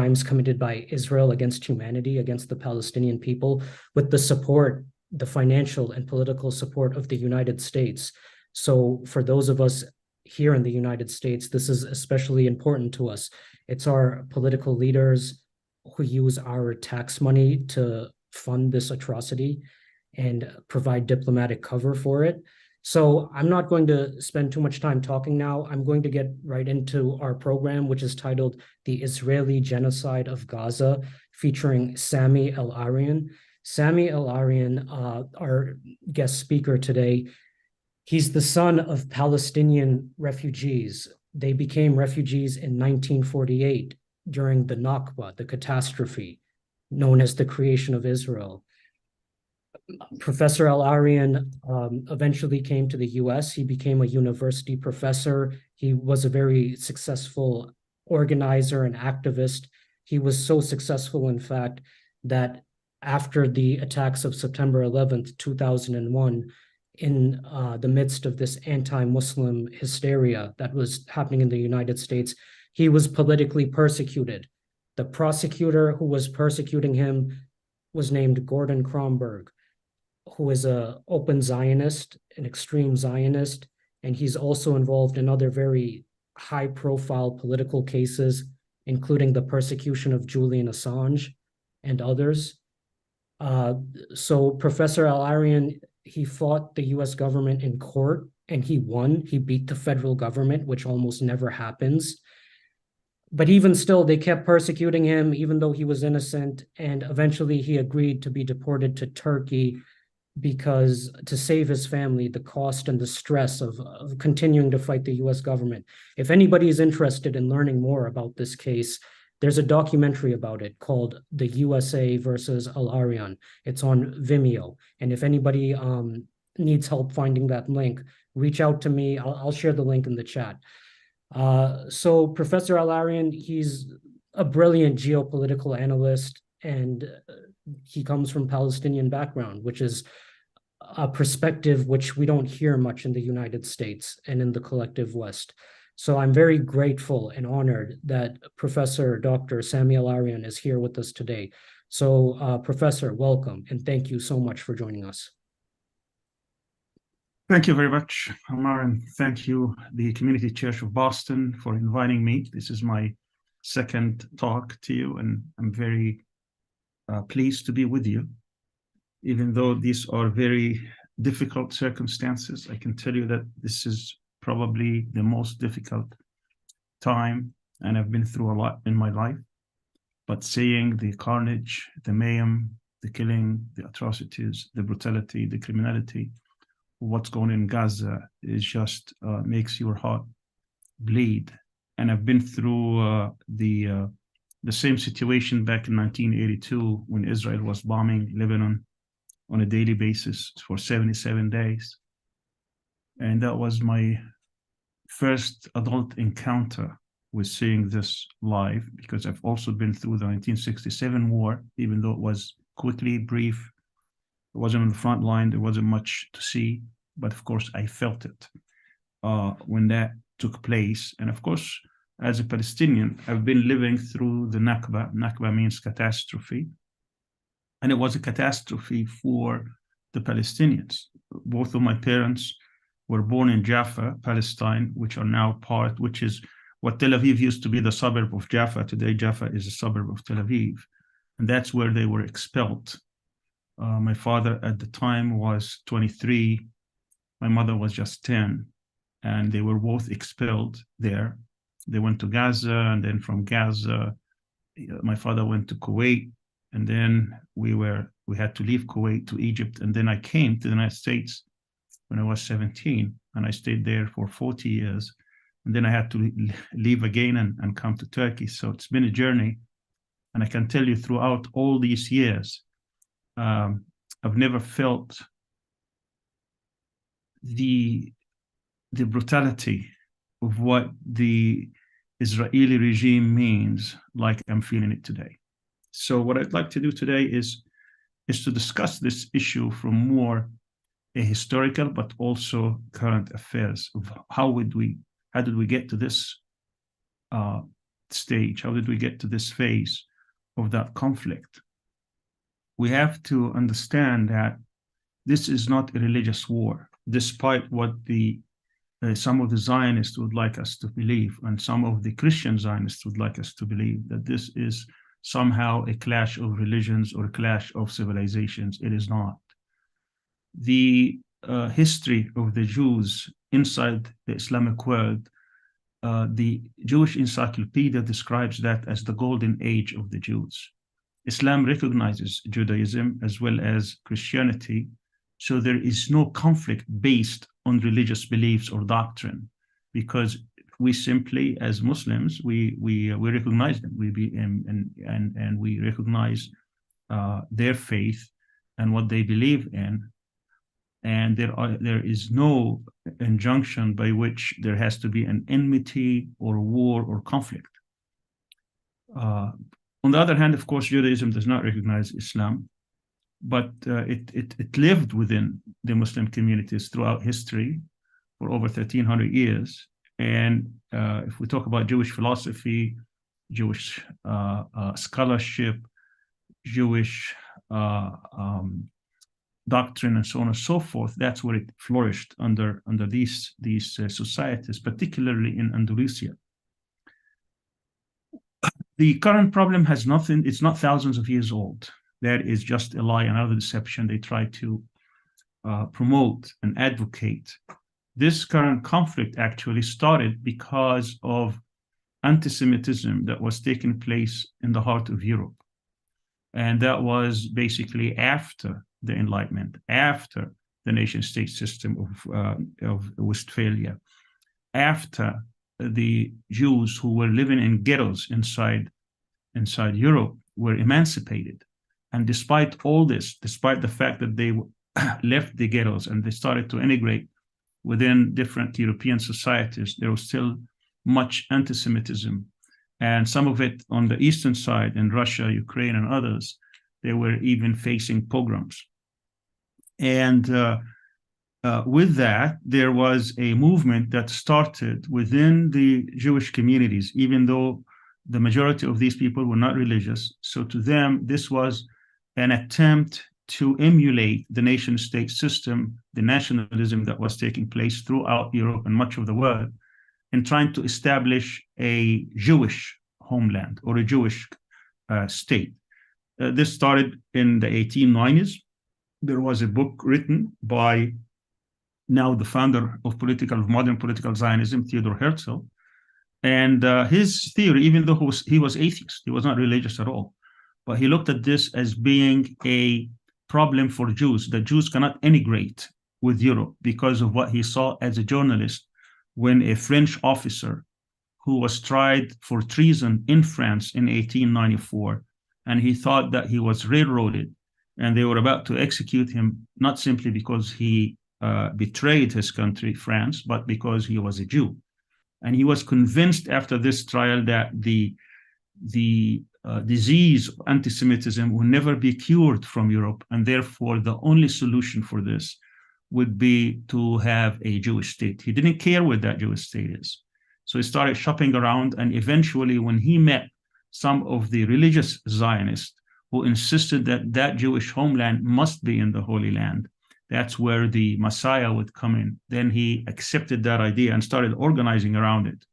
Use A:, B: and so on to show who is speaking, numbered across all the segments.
A: crimes committed by Israel against humanity, against the Palestinian people, with the support, the financial and political support of the United States. So for those of us here in the United States, this is especially important to us. It's our political leaders who use our tax money to fund this atrocity and provide diplomatic cover for it. So I'm not going to spend too much time talking now. I'm going to get right into our program, which is titled The Israeli Genocide of Gaza, featuring Sami Al-Arian. Sami Al-Arian, our guest speaker today, he's the son of Palestinian refugees. They became refugees in 1948 during the Nakba, the catastrophe known as the creation of Israel. Professor Al-Arian eventually came to the US. He became a university professor. He was a very successful organizer and activist. He was so successful, in fact, that after the attacks of September 11th, 2001, in the midst of this anti-Muslim hysteria that was happening in the United States, he was politically persecuted. The prosecutor who was persecuting him was named Gordon Kromberg, who is an open Zionist, an extreme Zionist, and he's also involved in other very high-profile political cases, including the persecution of Julian Assange and others. So Professor Al-Arian, he fought the US government in court, and he won. He beat the federal government, which almost never happens. But even still, they kept persecuting him, even though he was innocent, and eventually he agreed to be deported to Turkey because to save his family, the cost and the stress of continuing to fight the US government. If anybody is interested in learning more about this case, there's a documentary about it called The USA versus Al-Arian. It's on Vimeo. And if anybody needs help finding that link, reach out to me. I'll share the link in the chat. So Professor Al-Arian, he's a brilliant geopolitical analyst, and he comes from Palestinian background, which is a perspective which we don't hear much in the United States and in the collective West. So I'm very grateful and honored that Professor Dr. Sami Al-Arian is here with us today. So Professor, welcome, and thank you so much for joining us.
B: Thank you very much, Amar, and thank you, the Community Church of Boston, for inviting me. This is my second talk to you, and I'm very pleased to be with you. Even though these are very difficult circumstances, I can tell you that this is probably the most difficult time, and I've been through a lot in my life. But seeing the carnage, the mayhem, the killing, the atrocities, the brutality, the criminality, what's going on in Gaza is just makes your heart bleed. And I've been through the same situation back in 1982 when Israel was bombing Lebanon on a daily basis for 77 days. And that was my first adult encounter with seeing this live, because I've also been through the 1967 war, even though it was quickly, brief. It wasn't on the front line, there wasn't much to see, but of course I felt it when that took place. And of course, as a Palestinian, I've been living through the Nakba. Nakba means catastrophe. And it was a catastrophe for the Palestinians. Both of my parents were born in Jaffa, Palestine, which is what Tel Aviv used to be the suburb of Jaffa. Today, Jaffa is a suburb of Tel Aviv. And that's where they were expelled. My father at the time was 23. My mother was just 10. And they were both expelled there. They went to Gaza, and then from Gaza, my father went to Kuwait. And then we had to leave Kuwait to Egypt. And then I came to the United States when I was 17, and I stayed there for 40 years. And then I had to leave again and come to Turkey. So it's been a journey. And I can tell you, throughout all these years, I've never felt the brutality of what the Israeli regime means like I'm feeling it today. So what I'd like to do today is to discuss this issue from more a historical but also current affairs of how did we get to this stage? How did we get to this phase of that conflict? We have to understand that this is not a religious war, despite what some of the Zionists would like us to believe, and some of the Christian Zionists would like us to believe, that this is somehow a clash of religions or a clash of civilizations. It is not. The history of the Jews inside the Islamic world, the Jewish Encyclopedia describes that as the golden age of the Jews. Islam recognizes Judaism as well as Christianity, so there is no conflict based on religious beliefs or doctrine, because we simply, as Muslims, we recognize them. And we recognize their faith and what they believe in, and there is no injunction by which there has to be an enmity or war or conflict. On the other hand, of course, Judaism does not recognize Islam, but it lived within the Muslim communities throughout history for over 1,300 years. And if we talk about Jewish philosophy, Jewish scholarship, Jewish doctrine, and so on and so forth, that's where it flourished under these societies, particularly in Andalusia. The current problem has nothing, it's not thousands of years old. That is just a lie, another deception they try to promote and advocate. This current conflict actually started because of anti-Semitism that was taking place in the heart of Europe. And that was basically after the Enlightenment, after the nation-state system of Westphalia, after the Jews who were living in ghettos inside Europe were emancipated. And despite all this, despite the fact that they left the ghettos and they started to integrate within different European societies, there was still much anti-Semitism. And some of it on the eastern side, in Russia, Ukraine, and others, they were even facing pogroms. And with that, there was a movement that started within the Jewish communities, even though the majority of these people were not religious. So to them, this was an attempt to emulate the nation-state system, the nationalism that was taking place throughout Europe and much of the world, in trying to establish a Jewish homeland or a Jewish state. This started in the 1890s. There was a book written by now the founder of modern political Zionism, Theodor Herzl. And his theory, even though he was atheist, he was not religious at all, but he looked at this as being a problem for Jews, that Jews cannot integrate with Europe because of what he saw as a journalist when a French officer who was tried for treason in France in 1894, and he thought that he was railroaded and they were about to execute him, not simply because he betrayed his country, France, but because he was a Jew. And he was convinced after this trial that the disease of anti-Semitism will never be cured from Europe, and therefore the only solution for this would be to have a Jewish state. He didn't care what that Jewish state is. So he started shopping around, and eventually when he met some of the religious Zionists who insisted that that Jewish homeland must be in the Holy Land, that's where the Messiah would come in. Then he accepted that idea and started organizing around it.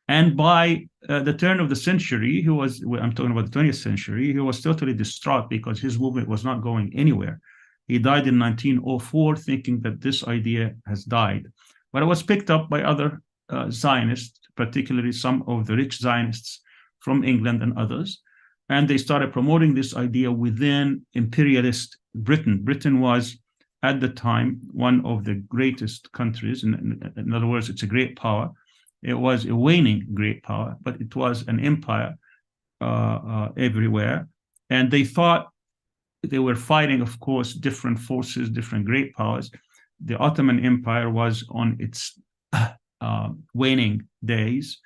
B: And by the turn of the century, I'm talking about the 20th century, he was totally distraught because his movement was not going anywhere. He died in 1904 thinking that this idea has died. But it was picked up by other Zionists, particularly some of the rich Zionists from England and others. And they started promoting this idea within imperialist Britain. Britain was, at the time, one of the greatest countries. In other words, it's a great power. It was a waning great power, but it was an empire everywhere. And they thought they were fighting, of course, different forces, different great powers. The Ottoman Empire was on its waning days.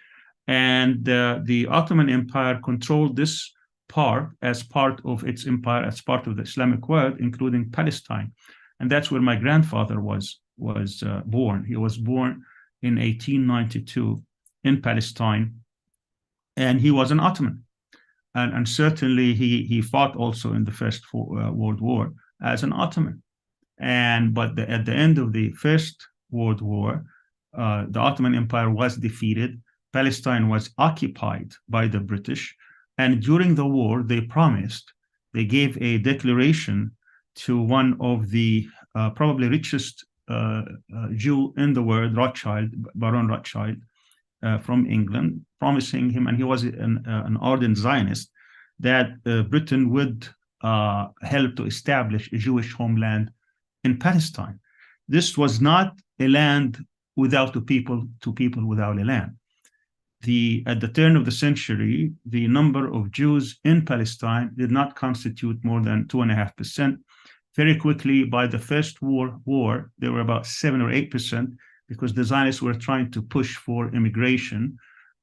B: And the Ottoman Empire controlled this part as part of its empire, as part of the Islamic world, including Palestine. And that's where my grandfather was born. He was born in 1892 in Palestine. and he was an Ottoman. And certainly he fought also in the First World War as an Ottoman. But at the end of the First World War, the Ottoman Empire was defeated. Palestine was occupied by the British. And during the war, they gave a declaration to one of the probably richest Jew in the world, Rothschild, Baron Rothschild, from England, promising him, and he was an ardent Zionist, that Britain would help to establish a Jewish homeland in Palestine. This was not a land without two people without a land. At the turn of the century, the number of Jews in Palestine did not constitute more than 2.5%. Very quickly, by the First World War, there were about 7 or 8%, because the Zionists were trying to push for immigration.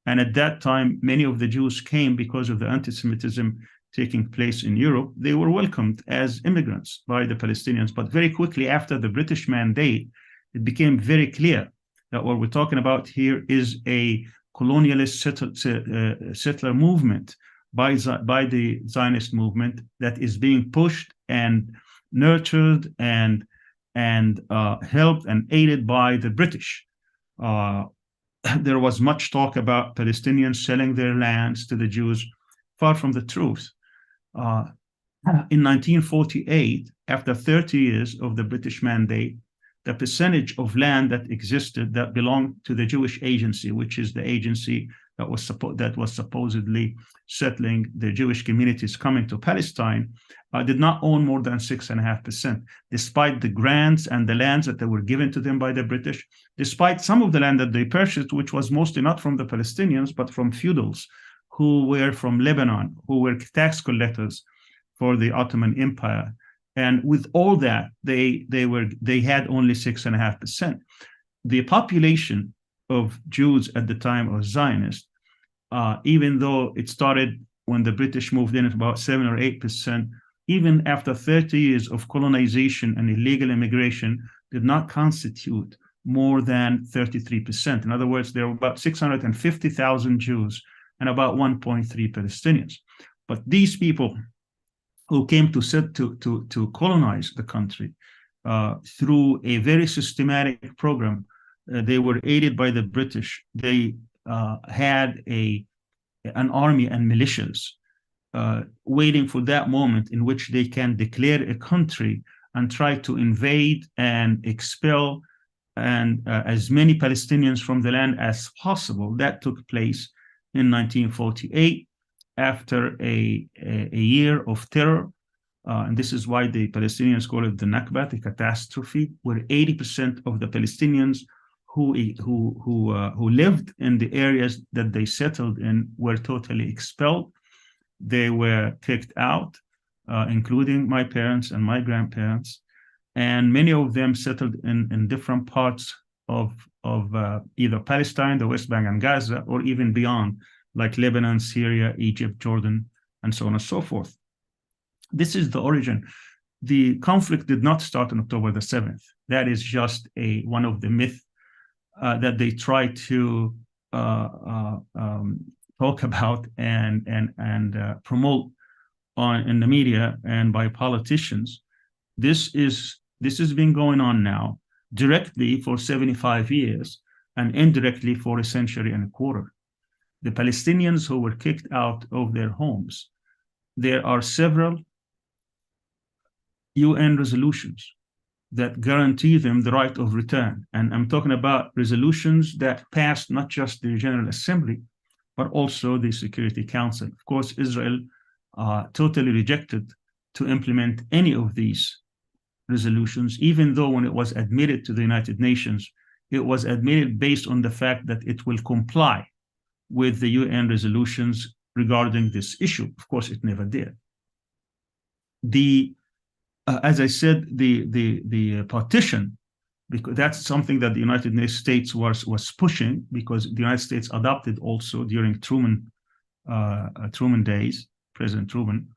B: And at that time, many of the Jews came because of the anti-Semitism taking place in Europe. They were welcomed as immigrants by the Palestinians. But very quickly after the British Mandate, it became very clear that what we're talking about here is a colonialist settler movement by the Zionist movement that is being pushed and nurtured and helped and aided by the British. There was much talk about Palestinians selling their lands to the Jews, far from the truth. In 1948, after 30 years of the British Mandate, the percentage of land that existed that belonged to the Jewish Agency, which is the agency that was supposedly settling the Jewish communities coming to Palestine, did not own more than 6.5%, despite the grants and the lands that they were given to them by the British, despite some of the land that they purchased, which was mostly not from the Palestinians, but from feudals who were from Lebanon, who were tax collectors for the Ottoman Empire. And with all that, they had only 6.5%. The population of Jews at the time of Zionists, even though it started when the British moved in at about 7 or 8%, even after 30 years of colonization and illegal immigration, did not constitute more than 33%. In other words, there were about 650,000 Jews and about 1.3 Palestinians. But these people who came to colonize the country through a very systematic program, they were aided by the British. They had an army and militias waiting for that moment in which they can declare a country and try to invade and expel as many Palestinians from the land as possible. That took place in 1948 after a year of terror. And this is why the Palestinians call it the Nakba, the catastrophe, where 80% of the Palestinians who lived in the areas that they settled in were totally expelled. They were kicked out, including my parents and my grandparents. And many of them settled in different parts of either Palestine, the West Bank, and Gaza, or even beyond, like Lebanon, Syria, Egypt, Jordan, and so on and so forth. This is the origin. The conflict did not start on October the 7th. That is just one of the myths that they try to talk about and promote in the media and by politicians. This has been going on now directly for 75 years and indirectly for a century and a quarter. The Palestinians who were kicked out of their homes, there are several UN resolutions that guarantee them the right of return. And I'm talking about resolutions that passed not just the General Assembly, but also the Security Council. Of course, Israel totally rejected to implement any of these resolutions, even though when it was admitted to the United Nations, it was admitted based on the fact that it will comply with the UN resolutions regarding this issue. Of course, it never did. As I said, the partition, because that's something that the United States was pushing, because the United States adopted also during Truman days, President Truman,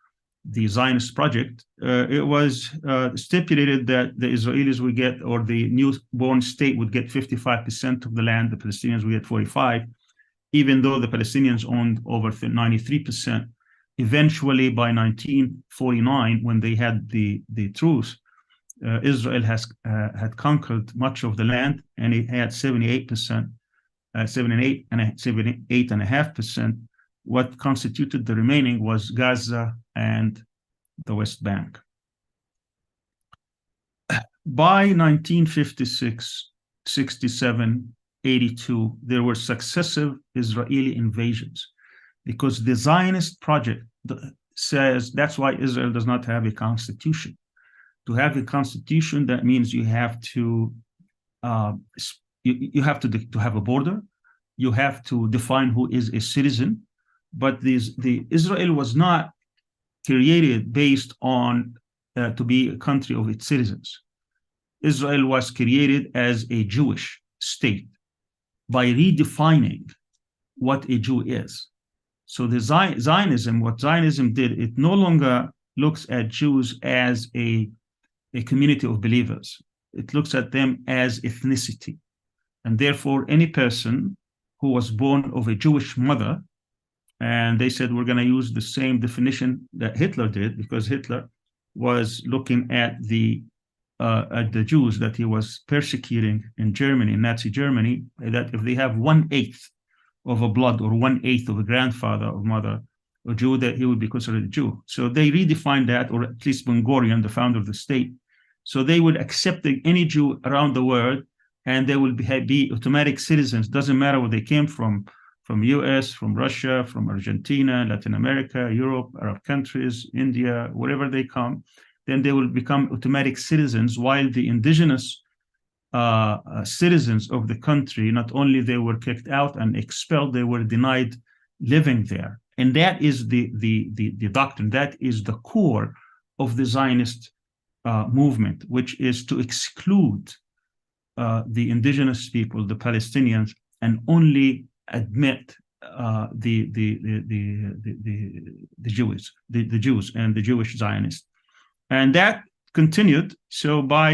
B: the Zionist project. It was stipulated that the Israelis would get, or the newborn state would get 55% of the land, the Palestinians would get 45%. even though the Palestinians owned over 93%. Eventually, by 1949, when they had the truce, Israel had conquered much of the land, and it had 78%, 78.5%. What constituted the remaining was Gaza and the West Bank. By 1956, 67, 82, there were successive Israeli invasions, because the Zionist project says that's why Israel does not have a constitution. To have a constitution, that means you have to you have to have a border, you have to define who is a citizen. But the Israel was not created based on to be a country of its citizens. Israel was created as a Jewish state by redefining what a Jew is. So the Zionism, what Zionism did, it no longer looks at Jews as a community of believers. It looks at them as ethnicity. And therefore, any person who was born of a Jewish mother, and they said, we're going to use the same definition that Hitler did, because Hitler was looking at the Jews that he was persecuting in Germany, in Nazi Germany, that if they have 1/8 of a blood or 1/8 of a grandfather or mother or Jew, that he would be considered a Jew. So they redefined that, or at least Ben-Gurion, the founder of the state. So they would accept any Jew around the world, and they will be automatic citizens. Doesn't matter where they came from US, from Russia, from Argentina, Latin America, Europe, Arab countries, India, wherever they come, then they will become automatic citizens, while the indigenous citizens of the country, not only they were kicked out and expelled, they were denied living there. And that is the doctrine, that is the core of the Zionist movement, which is to exclude the indigenous people, the Palestinians, and only admit the Jews and the Jewish Zionists. And that continued. So by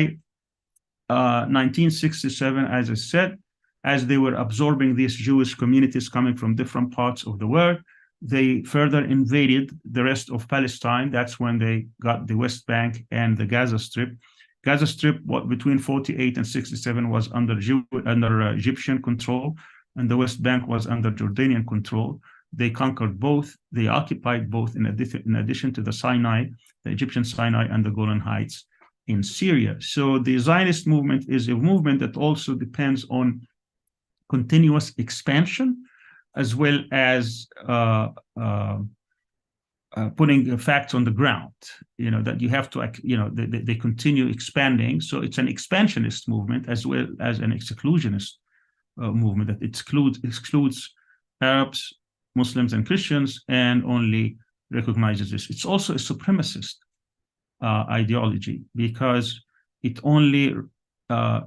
B: 1967, as I said, as they were absorbing these Jewish communities coming from different parts of the world, they further invaded the rest of Palestine. That's when they got the West Bank and the Gaza Strip. Gaza Strip, between 48 and 67, was under Egyptian control, and the West Bank was under Jordanian control. They conquered both. They occupied both, in addition to the Sinai, the Egyptian Sinai, and the Golan Heights in Syria. So the Zionist movement is a movement that also depends on continuous expansion, as well as putting facts on the ground, that you have to, they continue expanding. So it's an expansionist movement as well as an exclusionist movement that excludes Arabs, Muslims, and Christians, and only recognizes this. It's also a supremacist ideology, because it only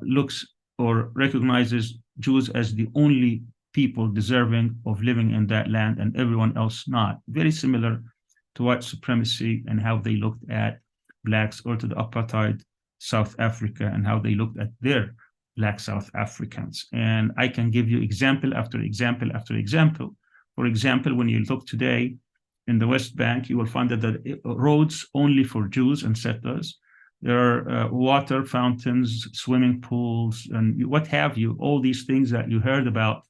B: looks or recognizes Jews as the only people deserving of living in that land, and everyone else not. Very similar to white supremacy and how they looked at blacks, or to the apartheid South Africa and how they looked at their Black South Africans. And I can give you example after example after example. For example, when you look today in the West Bank, you will find that the roads only for Jews and settlers. There are water fountains, swimming pools, and what have you, all these things that you heard about,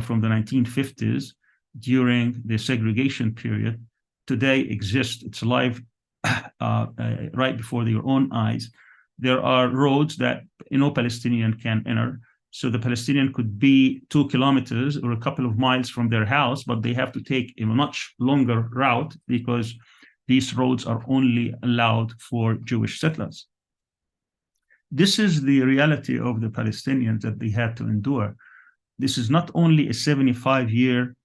B: from the 1950s during the segregation period, today exist. It's alive right before your own eyes. There are roads that no Palestinian can enter. So the Palestinian could be 2 kilometers or a couple of miles from their house, but they have to take a much longer route, because these roads are only allowed for Jewish settlers. This is the reality of the Palestinians that they had to endure. This is not only a 75-year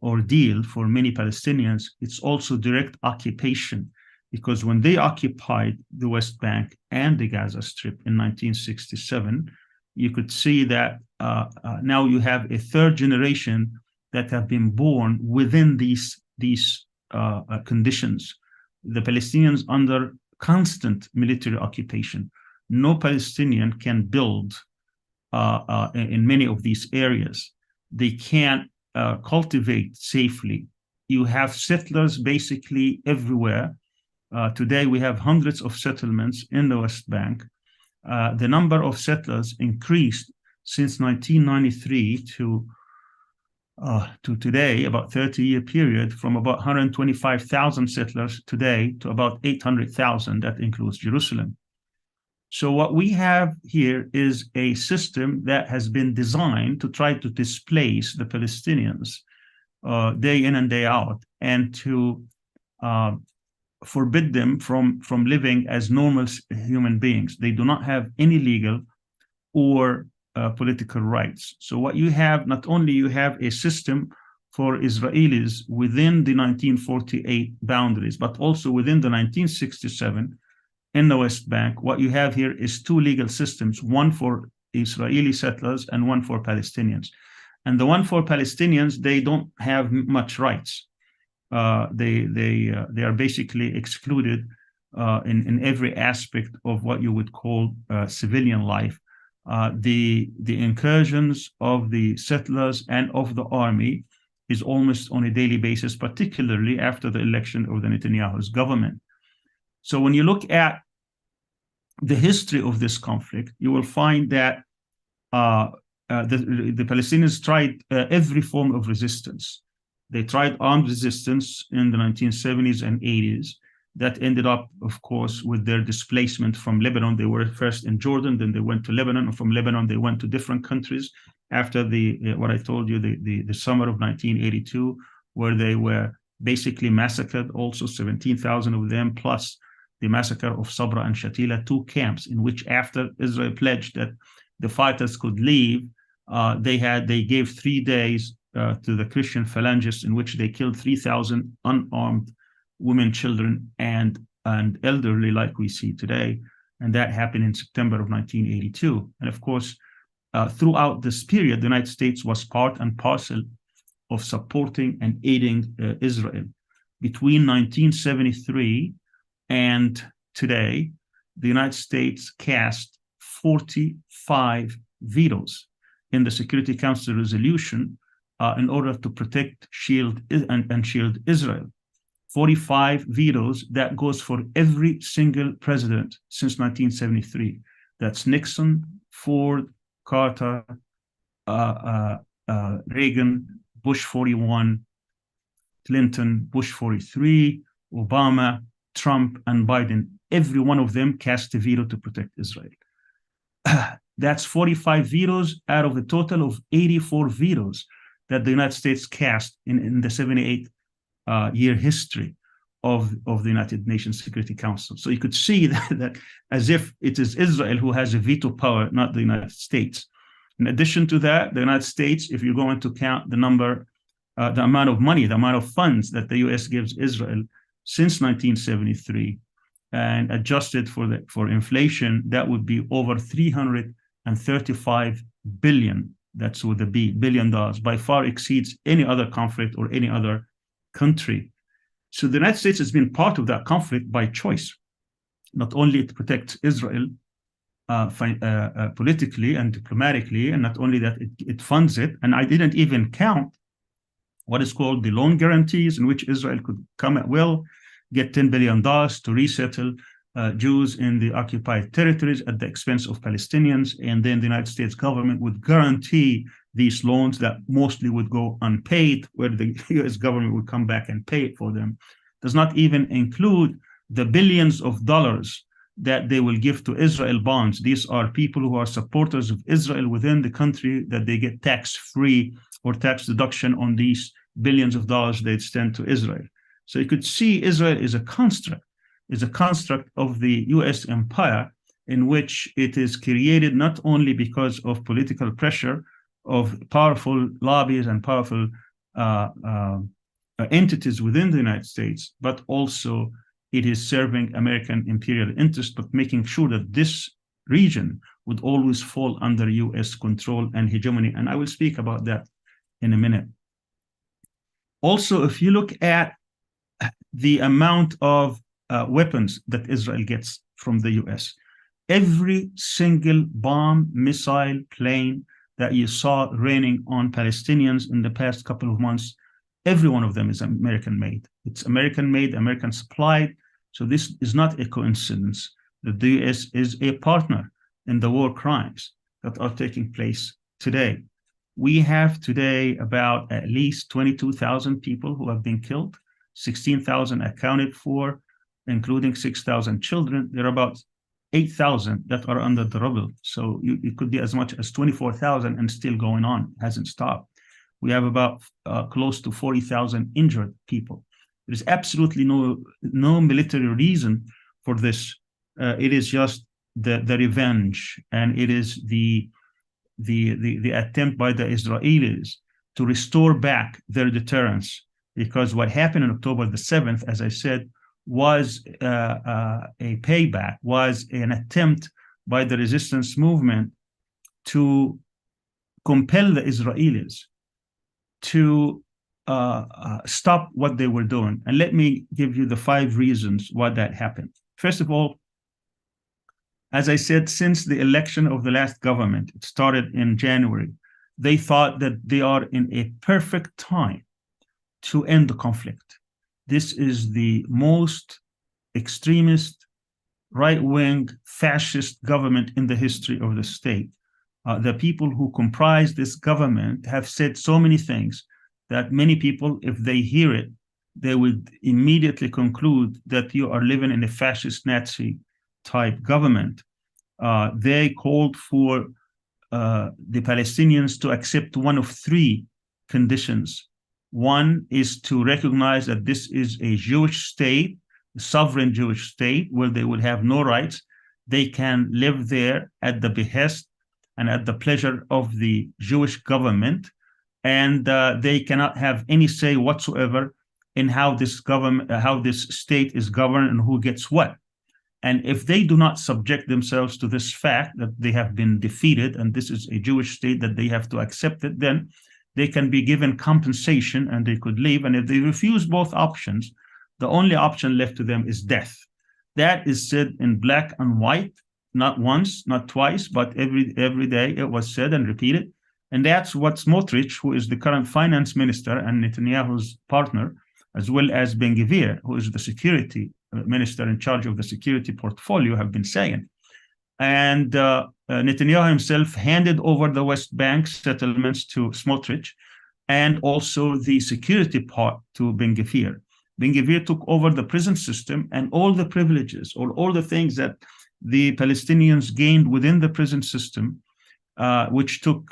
B: ordeal for many Palestinians, it's also direct occupation, because when they occupied the West Bank and the Gaza Strip in 1967, you could see that now you have a third generation that have been born within these conditions. The Palestinians under constant military occupation. No Palestinian can build in many of these areas. they can't cultivate safely. You have settlers basically everywhere. Today, we have hundreds of settlements in the West Bank. The number of settlers increased since 1993 to today, about 30-year period, from about 125,000 settlers today to about 800,000. That includes Jerusalem. So what we have here is a system that has been designed to try to displace the Palestinians day in and day out, and to forbid them from living as normal human beings. They do not have any legal or political rights. So what you have, not only you have a system for Israelis within the 1948 boundaries, but also within the 1967 in the West Bank. What you have here is two legal systems, one for Israeli settlers and one for Palestinians. And the one for Palestinians, they don't have much rights. They are basically excluded in every aspect of what you would call civilian life. The incursions of the settlers and of the army is almost on a daily basis, particularly after the election of the Netanyahu's government. So when you look at the history of this conflict, you will find that the Palestinians tried every form of resistance. They tried armed resistance in the 1970s and 80s. That ended up, of course, with their displacement from Lebanon. They were first in Jordan, then they went to Lebanon, and from Lebanon they went to different countries after what I told you, the summer of 1982, where they were basically massacred, also 17,000 of them, plus the massacre of Sabra and Shatila, two camps in which, after Israel pledged that the fighters could leave, they gave 3 days to the Christian phalangists, in which they killed 3,000 unarmed women, children, and elderly, like we see today. And that happened in September of 1982. And of course, throughout this period, the United States was part and parcel of supporting and aiding Israel. Between 1973 and today, the United States cast 45 vetoes in the Security Council resolution in order to protect, shield, and shield Israel. 45 vetoes. That goes for every single president since 1973. That's Nixon, Ford, Carter, Reagan, Bush 41, Clinton, Bush 43, Obama, Trump, and Biden. Every one of them cast a veto to protect Israel. That's 45 vetoes out of a total of 84 vetoes that the United States cast in the 78-year history of the United Nations Security Council. So you could see that as if it is Israel who has a veto power, not the United States. In addition to that, the United States, if you're going to count the number, the amount of money, the amount of funds that the US gives Israel since 1973, and adjusted for inflation, that would be over $335 billion. That's with a B, $1 billion, by far exceeds any other conflict or any other country. So the United States has been part of that conflict by choice. Not only to protect Israel politically and diplomatically, and not only that, it funds it. And I didn't even count what is called the loan guarantees, in which Israel could come at will, get $10 billion to resettle Jews in the occupied territories at the expense of Palestinians. And then the United States government would guarantee these loans that mostly would go unpaid, where the US government would come back and pay it for them. Does not even include the billions of dollars that they will give to Israel bonds. These are people who are supporters of Israel within the country, that they get tax-free or tax deduction on these billions of dollars they extend to Israel. So you could see Israel is a construct of the US empire, in which it is created not only because of political pressure of powerful lobbies and powerful entities within the United States, but also it is serving American imperial interest, but making sure that this region would always fall under US control and hegemony. And I will speak about that in a minute. Also, if you look at the amount of weapons that Israel gets from the US, every single bomb, missile, plane that you saw raining on Palestinians in the past couple of months, every one of them is American-made. It's American-made, American-supplied. So this is not a coincidence that the U.S. is a partner in the war crimes that are taking place today. We have today about at least 22,000 people who have been killed, 16,000 accounted for, including 6,000 children. There are about 8,000 that are under the rubble. So it could be as much as 24,000 and still going on, it hasn't stopped. We have about close to 40,000 injured people. There's absolutely no military reason for this. It is just the revenge, and it is the attempt by the Israelis to restore back their deterrence, because what happened on October the 7th, as I said, was a payback, was an attempt by the resistance movement to compel the Israelis to stop what they were doing. And let me give you the 5 reasons why that happened. First of all, as I said, since the election of the last government, it started in January, they thought that they are in a perfect time to end the conflict. This is the most extremist, right-wing, fascist government in the history of the state. The people who comprise this government have said so many things that many people, if they hear it, they would immediately conclude that you are living in a fascist Nazi type government. They called for the Palestinians to accept one of 3 conditions. One is to recognize that this is a Jewish state, a sovereign Jewish state, where they will have no rights. They can live there at the behest and at the pleasure of the Jewish government, and they cannot have any say whatsoever in how this state is governed and who gets what. And if they do not subject themselves to this fact that they have been defeated and this is a Jewish state that they have to accept it, then they can be given compensation and they could leave. And if they refuse both options, the only option left to them is death. That is said in black and white, not once, not twice, but every day it was said and repeated. And that's what Smotrich, who is the current finance minister and Netanyahu's partner, as well as Ben-Gvir, who is the security minister in charge of the security portfolio, have been saying. And Netanyahu himself handed over the West Bank settlements to Smotrich, and also the security part to Ben-Gvir. Ben-Gvir took over the prison system and all the privileges, or all the things that the Palestinians gained within the prison system, which took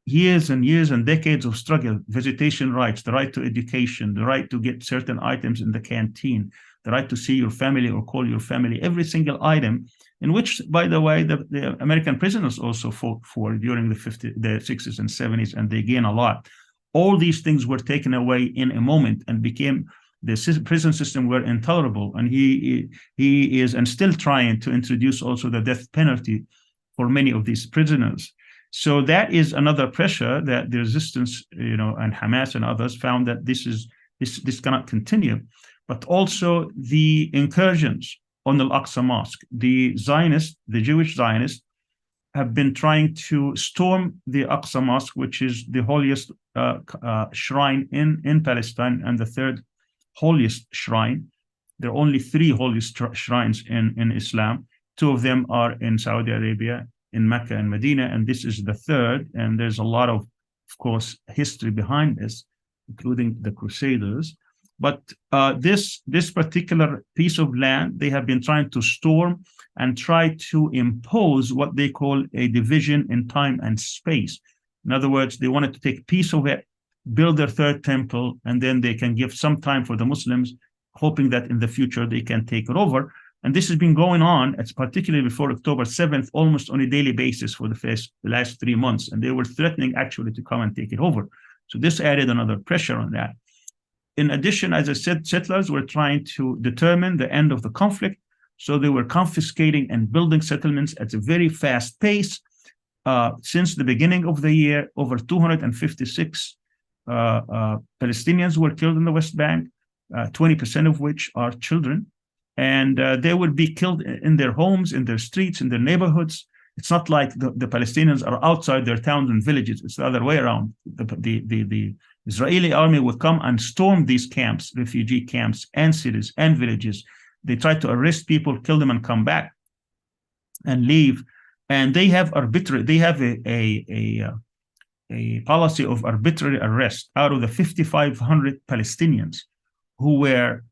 B: years and years and decades of struggle: visitation rights, the right to education, the right to get certain items in the canteen, the right to see your family or call your family, every single item, in which, by the way, the American prisoners also fought for during the 60s and 70s, and they gained a lot. All these things were taken away in a moment and became, the prison system were intolerable. And he is and still trying to introduce also the death penalty for many of these prisoners. So that is another pressure that the resistance, and Hamas and others found that this cannot continue. But also the incursions on the Al-Aqsa Mosque. The Jewish Zionists, have been trying to storm the Aqsa Mosque, which is the holiest shrine in Palestine and the 3rd holiest shrine. There are only 3 holiest shrines in Islam. 2 of them are in Saudi Arabia, in Mecca and Medina, and this is the 3rd. And there's a lot of course, history behind this, including the Crusaders. But this particular piece of land, they have been trying to storm and try to impose what they call a division in time and space. In other words, they wanted to take a piece of it, build their 3rd temple, and then they can give some time for the Muslims, hoping that in the future they can take it over. And this has been going on, it's particularly before October 7th, almost on a daily basis for the last 3 months. And they were threatening actually to come and take it over. So this added another pressure on that. In addition, as I said, settlers were trying to determine the end of the conflict. So they were confiscating and building settlements at a very fast pace. Since the beginning of the year, over 256 Palestinians were killed in the West Bank, 20% of which are children. And they would be killed in their homes, in their streets, in their neighborhoods. It's not like the Palestinians are outside their towns and villages. It's the other way around. The Israeli army would come and storm these camps, refugee camps and cities and villages. They try to arrest people, kill them, and come back and leave. And they have a policy of arbitrary arrest. Out of the 5,500 Palestinians who were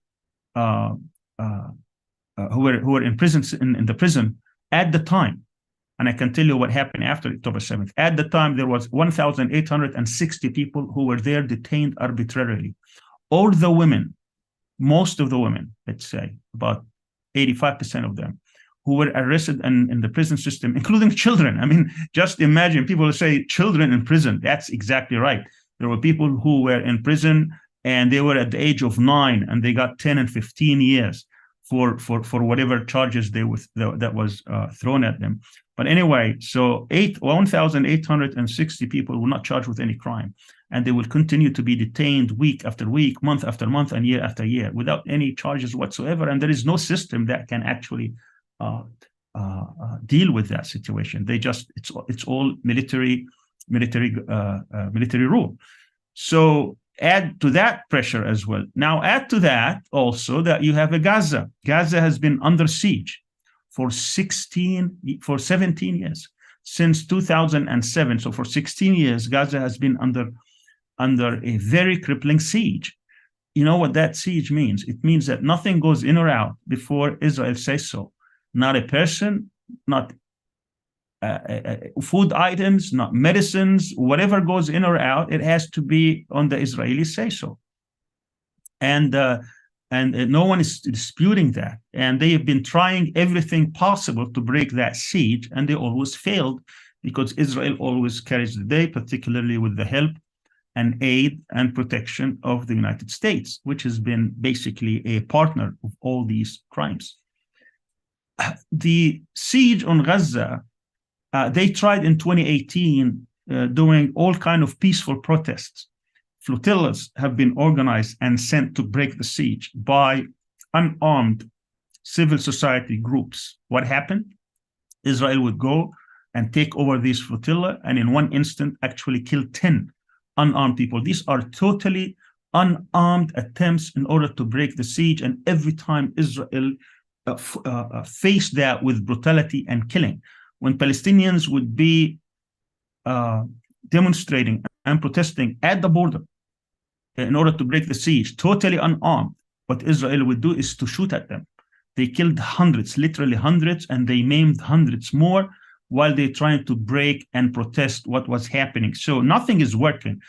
B: in prison in the prison at the time, and I can tell you what happened after October 7th. At the time, there was 1,860 people who were there detained arbitrarily. All the women, most of the women, let's say about 85% of them, who were arrested in the prison system, including children. I mean, just imagine, people say children in prison. That's exactly right. There were people who were in prison and they were at the age of 9 and they got 10 and 15 years for whatever charges that was thrown at them. But anyway, so 1,860 people were not charged with any crime, and they will continue to be detained week after week, month after month, and year after year without any charges whatsoever. And there is no system that can actually deal with that situation. It's all military rule. So add to that pressure as well. Now add to that also that you have a Gaza. Gaza has been under siege for 17 years, since 2007. So for 16 years, Gaza has been under a very crippling siege. You know what that siege means? It means that nothing goes in or out before Israel says so. Not a person, not food items, not medicines, whatever goes in or out, it has to be on the Israeli say-so. And no one is disputing that. And they have been trying everything possible to break that siege, and they always failed because Israel always carries the day, particularly with the help and aid and protection of the United States, which has been basically a partner of all these crimes. The siege on Gaza, they tried in 2018 doing all kind of peaceful protests. Flotillas have been organized and sent to break the siege by unarmed civil society groups. What happened? Israel would go and take over these flotilla, and in one instant actually kill 10 unarmed people. These are totally unarmed attempts in order to break the siege, and every time Israel faced that with brutality and killing. When Palestinians would be demonstrating and protesting at the border in order to break the siege, totally unarmed, what Israel would do is to shoot at them. They killed hundreds, literally hundreds, and they maimed hundreds more while they're trying to break and protest what was happening. So nothing is working.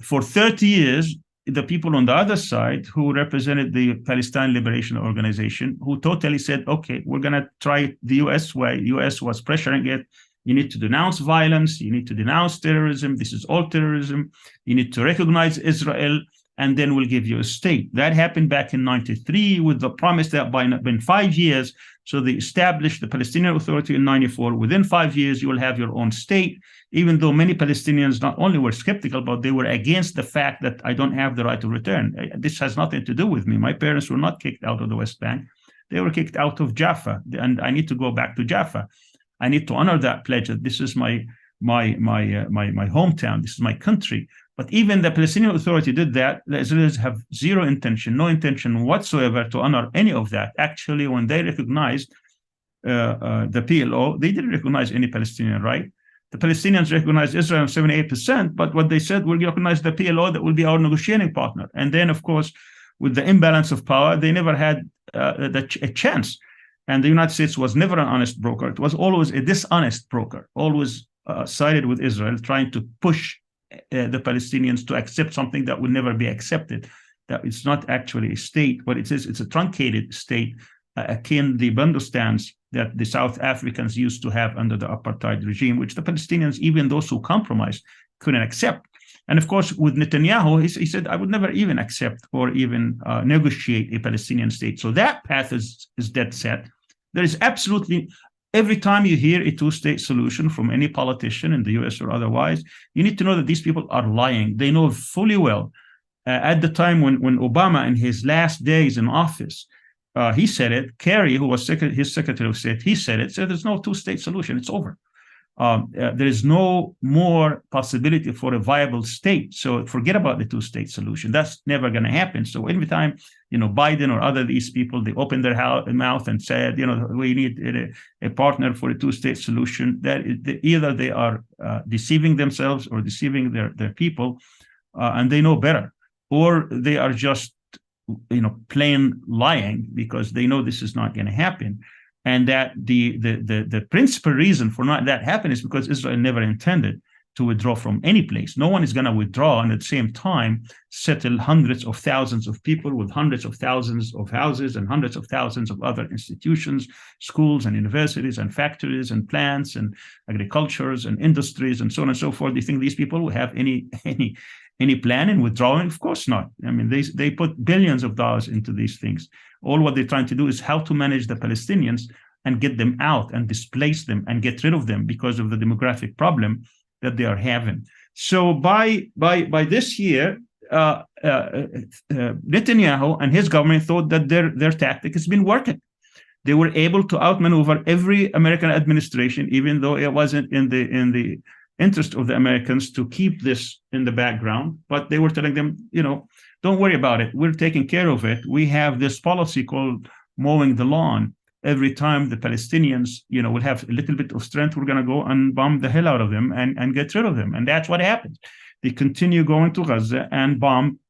B: For 30 years, the people on the other side who represented the Palestine Liberation Organization, who totally said, okay, we're going to try it the US way. US was pressuring it. You need to denounce violence. You need to denounce terrorism. This is all terrorism. You need to recognize Israel, and then we'll give you a state. That happened back in 93 with the promise that in 5 years, so they established the Palestinian Authority in 94. Within 5 years, you will have your own state, even though many Palestinians not only were skeptical, but they were against the fact that I don't have the right to return. This has nothing to do with me. My parents were not kicked out of the West Bank. They were kicked out of Jaffa, and I need to go back to Jaffa. I need to honor that pledge. This is my hometown. This is my country. But even the Palestinian Authority did that. The Israelis have no intention whatsoever to honor any of that. Actually, when they recognized the PLO, they didn't recognize any Palestinian right. The Palestinians recognized Israel on 78%, but what they said, we'll recognize the PLO, that will be our negotiating partner. And then, of course, with the imbalance of power, they never had a chance. And the United States was never an honest broker. It was always a dishonest broker, always sided with Israel, trying to push the Palestinians to accept something that would never be accepted. That it's not actually a state, but it's a truncated state, akin the Bundestans that the South Africans used to have under the apartheid regime, which the Palestinians, even those who compromised, couldn't accept. And of course, with Netanyahu, he said, I would never even accept or even negotiate a Palestinian state. So that path is dead set. There is absolutely, every time you hear a two-state solution from any politician in the US or otherwise, you need to know that these people are lying. They know fully well. At the time when Obama, in his last days in office, he said it. Kerry, who was his Secretary of State, he said it. Said there's no two-state solution. It's over. There is no more possibility for a viable state. So forget about the two-state solution. That's never going to happen. So every time, Biden or other these people, they open their mouth and said, we need a partner for a two-state solution, that either they are deceiving themselves or deceiving their people, and they know better, or they are just, plain lying because they know this is not going to happen. And that the principal reason for not that happening is because Israel never intended to withdraw from any place. No one is going to withdraw and at the same time settle hundreds of thousands of people with hundreds of thousands of houses and hundreds of thousands of other institutions, schools and universities and factories and plants and agricultures and industries and so on and so forth. Do you think these people will have any plan in withdrawing? Of course not. I mean, they put billions of dollars into these things. All what they're trying to do is how to manage the Palestinians and get them out and displace them and get rid of them because of the demographic problem that they are having. So by this year, Netanyahu and his government thought that their tactic has been working. They were able to outmaneuver every American administration, even though it wasn't in the interest of the Americans to keep this in the background. But they were telling them, don't worry about it. We're taking care of it. We have this policy called mowing the lawn. Every time the Palestinians, will have a little bit of strength, we're going to go and bomb the hell out of them and get rid of them. And that's what happens. They continue going to Gaza and bomb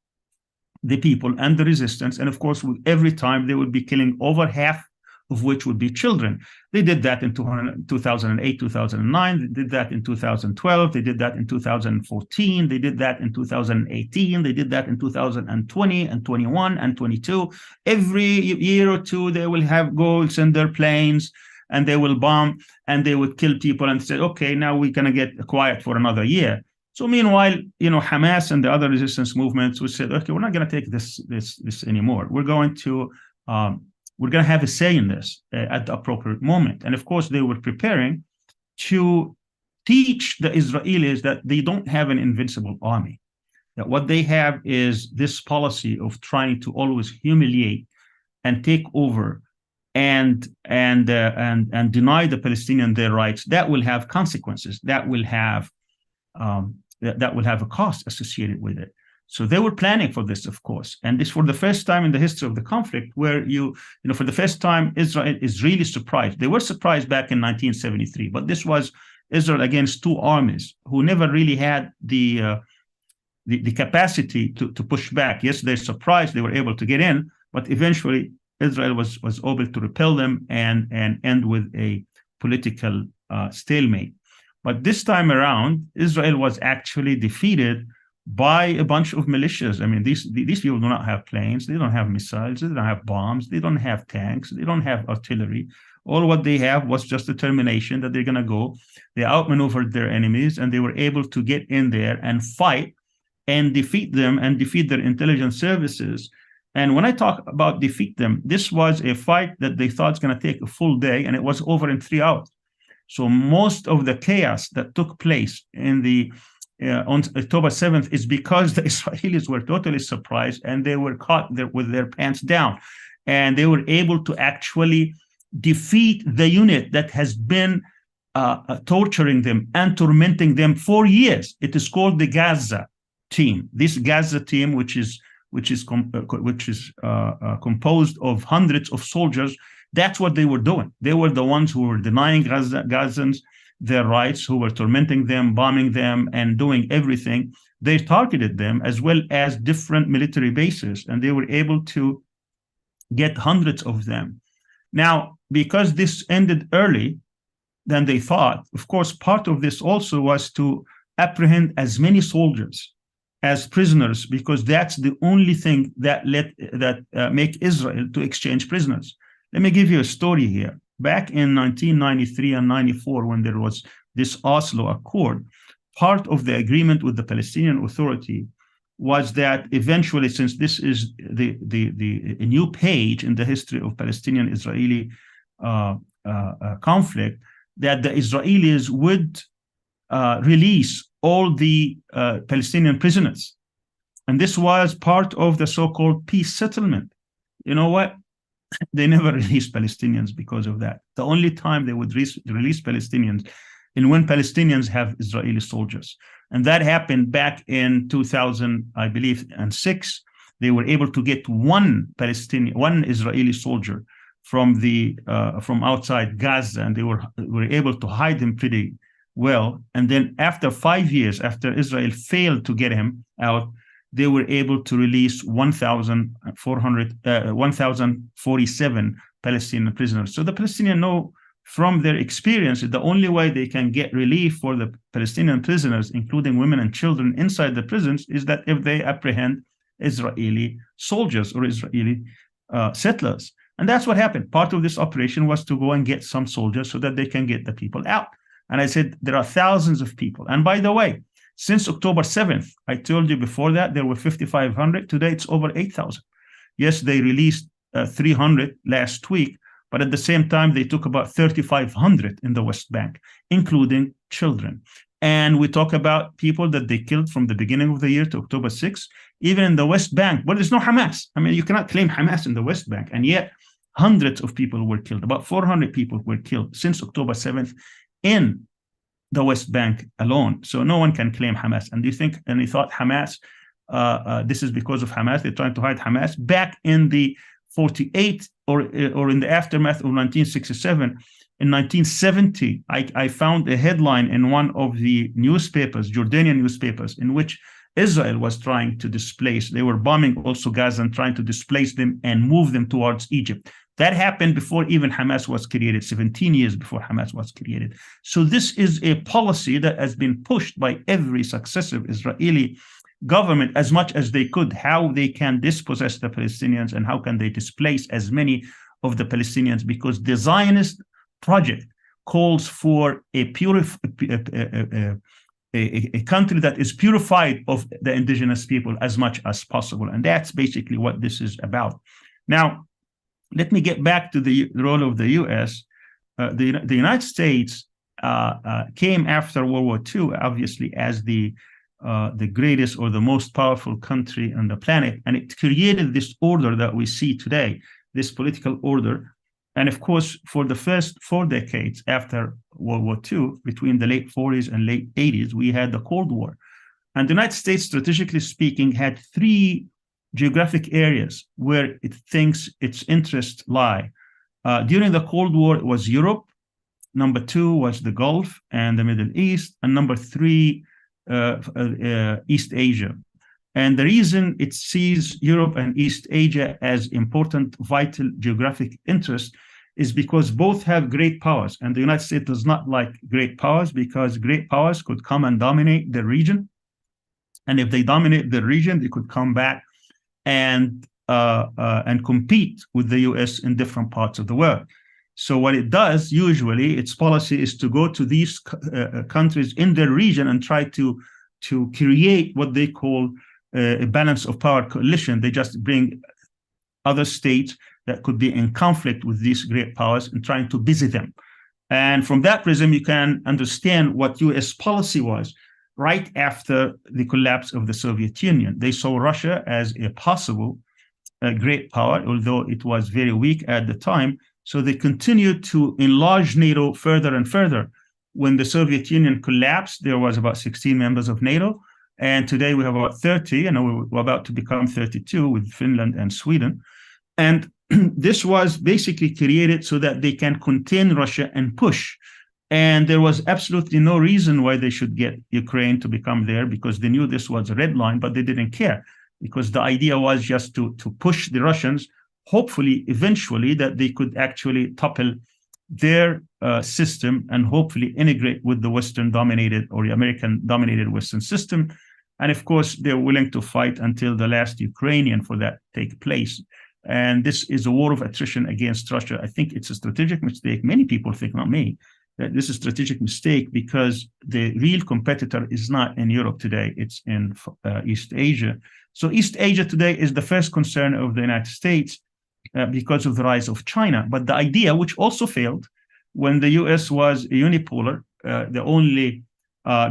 B: the people and the resistance. And of course, with every time they would be killing over half of which would be children. They did that in 2008, 2009. They did that in 2012. They did that in 2014. They did that in 2018. They did that in 2020 and 21 and 22. Every year or two, they will send their planes and they will bomb and they would kill people and say, okay, now we're going to get quiet for another year. So meanwhile, Hamas and the other resistance movements would say, okay, we're not going to take this anymore. We're going to have a say in this at the appropriate moment. And of course, they were preparing to teach the Israelis that they don't have an invincible army, that what they have is this policy of trying to always humiliate and take over and deny the Palestinian their rights. That will have consequences. That will have a cost associated with it. So they were planning for this, of course. And this for the first time in the history of the conflict, where for the first time, Israel is really surprised. They were surprised back in 1973, but this was Israel against two armies who never really had the capacity to push back. Yes, they're surprised they were able to get in, but eventually Israel was able to repel them and end with a political stalemate. But this time around, Israel was actually defeated by a bunch of militias. I mean, these people do not have planes, they don't have missiles, they don't have bombs, they don't have tanks, they don't have artillery. All what they have was just determination that they're going to go. They outmaneuvered their enemies and they were able to get in there and fight and defeat them and defeat their intelligence services. And when I talk about defeat them, this was a fight that they thought was going to take a full day, and it was over in 3 hours. So most of the chaos that took place on October 7th is because the Israelis were totally surprised and they were caught with their pants down. And they were able to actually defeat the unit that has been torturing them and tormenting them for years. It is called the Gaza team. This Gaza team, which is composed of hundreds of soldiers, that's what they were doing. They were the ones who were denying Gazans their rights, who were tormenting them, bombing them, and doing everything. They targeted them as well as different military bases, and they were able to get hundreds of them. Now, because this ended early than they thought, of course, part of this also was to apprehend as many soldiers as prisoners, because that's the only thing that make Israel to exchange prisoners. Let me give you a story here. Back in 1993 and 94, when there was this Oslo Accord, part of the agreement with the Palestinian Authority was that eventually, since this is a new page in the history of Palestinian-Israeli conflict, that the Israelis would release all the Palestinian prisoners. And this was part of the so-called peace settlement. You know what? they never released Palestinians because of that. The only time they would release Palestinians is when Palestinians have Israeli soldiers. And that happened back in 2000, I believe, and 6. They were able to get one Israeli soldier from outside Gaza, and they were able to hide him pretty well. And then after 5 years, after Israel failed to get him out, they were able to release 1,047 Palestinian prisoners. So the Palestinians know from their experience that the only way they can get relief for the Palestinian prisoners, including women and children inside the prisons, is that if they apprehend Israeli soldiers or Israeli settlers. And that's what happened. Part of this operation was to go and get some soldiers so that they can get the people out. And I said, there are thousands of people. And by the way, since October 7th, I told you before that there were 5,500. Today, it's over 8,000. Yes, they released 300 last week, but at the same time, they took about 3,500 in the West Bank, including children. And we talk about people that they killed from the beginning of the year to October 6th, even in the West Bank. Well, there's no Hamas. I mean, you cannot claim Hamas in the West Bank. And yet, hundreds of people were killed. About 400 people were killed since October 7th in the West Bank alone. So no one can claim Hamas. And do you think, and they thought Hamas, this is because of Hamas, they're trying to hide Hamas. Back in the 48 or in the aftermath of 1967, in 1970, I found a headline in one of the newspapers, Jordanian newspapers, in which Israel was trying to displace. They were bombing also Gaza and trying to displace them and move them towards Egypt. That happened before even Hamas was created, 17 years before Hamas was created. So this is a policy that has been pushed by every successive Israeli government as much as they could, how they can dispossess the Palestinians and how can they displace as many of the Palestinians, because the Zionist project calls for a country that is purified of the indigenous people as much as possible. And that's basically what this is about. Now, let me get back to the role of the U.S. The United States came after World War II, obviously, as the greatest or the most powerful country on the planet, and it created this order that we see today, this political order. And of course, for the first 4 decades after World War II, between the late 40s and late 80s, we had the Cold War. And the United States, strategically speaking, had 3 geographic areas where it thinks its interests lie. During the Cold War, it was Europe. Number 2 was the Gulf and the Middle East. And number 3, East Asia. And the reason it sees Europe and East Asia as important, vital geographic interests is because both have great powers. And the United States does not like great powers because great powers could come and dominate the region. And if they dominate the region, they could come back and compete with the US in different parts of the world. So what it does, usually, its policy is to go to these countries in their region and try to create what they call a balance of power coalition. They just bring other states that could be in conflict with these great powers and trying to visit them. And from that prism, you can understand what US policy was right after the collapse of the Soviet Union. They saw Russia as a possible great power, although it was very weak at the time. So they continued to enlarge NATO further and further. When the Soviet Union collapsed, there was about 16 members of NATO. And today we have about 30, and we're about to become 32 with Finland and Sweden. And this was basically created so that they can contain Russia and push. And there was absolutely no reason why they should get Ukraine to become there, because they knew this was a red line, but they didn't care, because the idea was just to push the Russians, hopefully, eventually, that they could actually topple their system and hopefully integrate with the Western-dominated or the American-dominated Western system. And of course, they're willing to fight until the last Ukrainian for that take place. And this is a war of attrition against Russia. I think it's a strategic mistake. Many people think, not me, that this is a strategic mistake because the real competitor is not in Europe today. It's in East Asia. So East Asia today is the first concern of the United States because of the rise of China. But the idea, which also failed when the US was unipolar, the only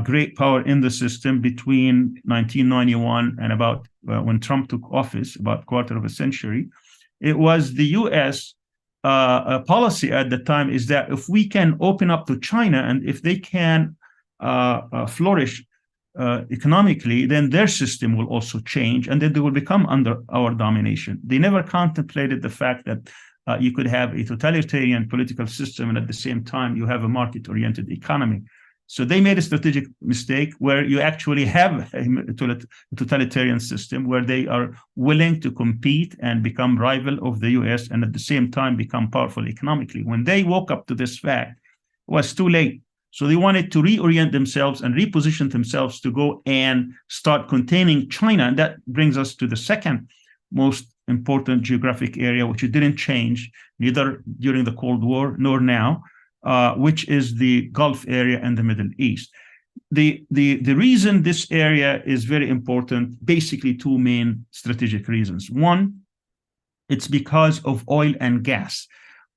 B: great power in the system between 1991 and about when Trump took office, about a quarter of a century, It was the U.S. Policy at the time is that if we can open up to China and if they can flourish economically, then their system will also change and then they will become under our domination. They never contemplated the fact that you could have a totalitarian political system and at the same time you have a market-oriented economy. So they made a strategic mistake where you actually have a totalitarian system where they are willing to compete and become rival of the US and at the same time become powerful economically. When they woke up to this fact, it was too late. So they wanted to reorient themselves and reposition themselves to go and start containing China. And that brings us to the second most important geographic area, which it didn't change, neither during the Cold War nor now, which is the Gulf area and the Middle East. The reason this area is very important, basically two main strategic reasons. One, it's because of oil and gas.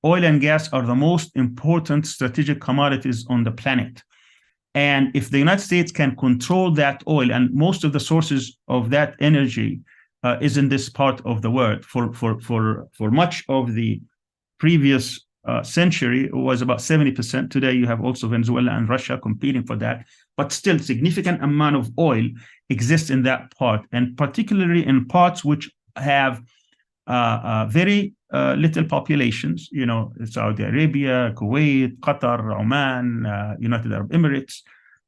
B: Oil and gas are the most important strategic commodities on the planet. And if the United States can control that oil, and most of the sources of that energy is in this part of the world, for much of the previous century, it was about 70%. Today, you have also Venezuela and Russia competing for that. But still, significant amount of oil exists in that part, and particularly in parts which have very little populations, you know, Saudi Arabia, Kuwait, Qatar, Oman, United Arab Emirates,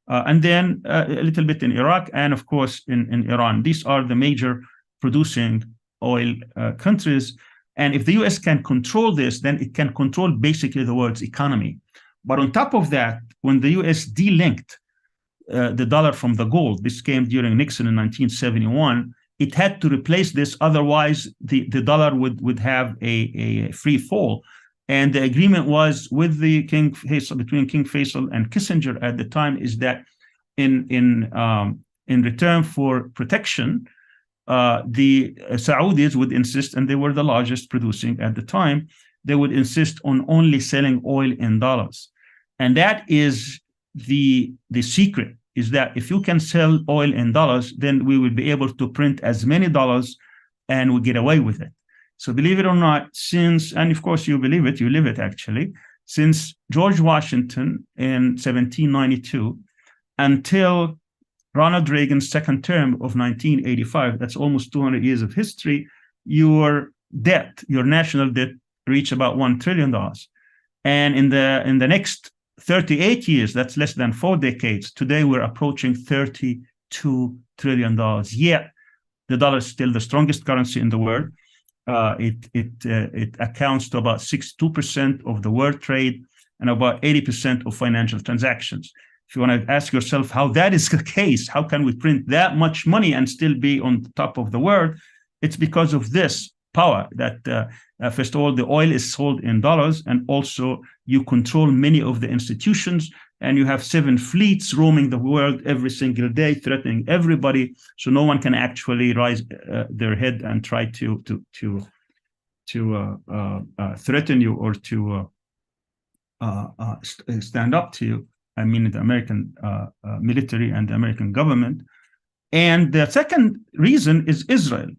B: and then a little bit in Iraq, and of course in Iran. These are the major producing oil countries. And if the US can control this, then it can control basically the world's economy. But on top of that, when the US delinked the dollar from the gold, this came during Nixon in 1971, it had to replace this, otherwise the dollar would have a free fall. And the agreement was with the between King Faisal and Kissinger at the time is that in return for protection, the Saudis would insist, and they were the largest producing at the time, they would insist on only selling oil in dollars. And that is the secret, is that if you can sell oil in dollars, then we will be able to print as many dollars and we get away with it. So believe it or not, since, and of course you believe it, you live it actually, since George Washington in 1792 until Ronald Reagan's second term of 1985, that's almost 200 years of history, your debt, your national debt reached about $1 trillion. And in the next 38 years, that's less than 4 decades, today we're approaching $32 trillion. Yet the dollar is still the strongest currency in the world. It accounts to about 62% of the world trade and about 80% of financial transactions. If you want to ask yourself how that is the case, how can we print that much money and still be on top of the world? It's because of this power that, first of all, the oil is sold in dollars, and also you control many of the institutions, and you have 7 fleets roaming the world every single day, threatening everybody. So no one can actually raise their head and try to threaten you or to stand up to you. I mean, the American military and the American government. And the second reason is Israel,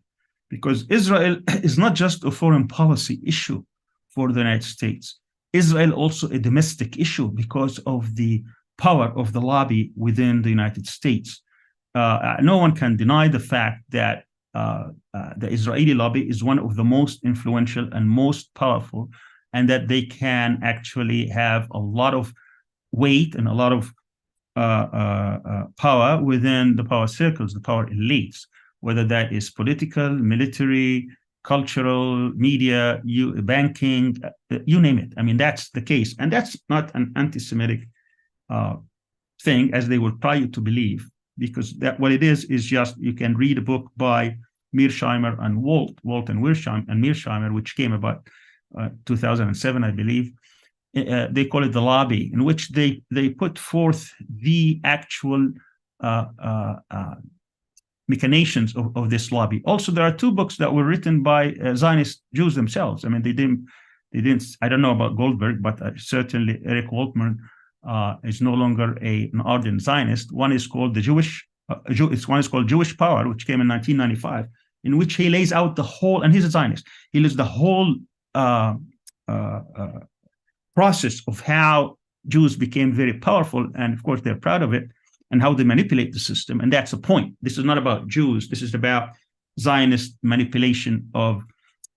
B: because Israel is not just a foreign policy issue for the United States. Israel also a domestic issue because of the power of the lobby within the United States. No one can deny the fact that the Israeli lobby is one of the most influential and most powerful, and that they can actually have a lot of weight and a lot of power within the power circles, the power elites, whether that is political, military, cultural, media, banking, you name it. I mean, that's the case. And that's not an anti-Semitic thing, as they would try you to believe, because that what it is just, you can read a book by Mearsheimer and Walt and Mearsheimer, which came about 2007, I believe. They call it the lobby, in which they put forth the actual machinations of this lobby. Also, there are 2 books that were written by Zionist Jews themselves. I mean, they didn't. I don't know about Goldberg, but certainly Eric Waltman is no longer an ardent Zionist. One is called Jewish Power, which came in 1995, in which he lays out the whole, and he's a Zionist, he lays the whole process of how Jews became very powerful, and of course they're proud of it, and how they manipulate the system. And that's the point. This is not about Jews. This is about Zionist manipulation of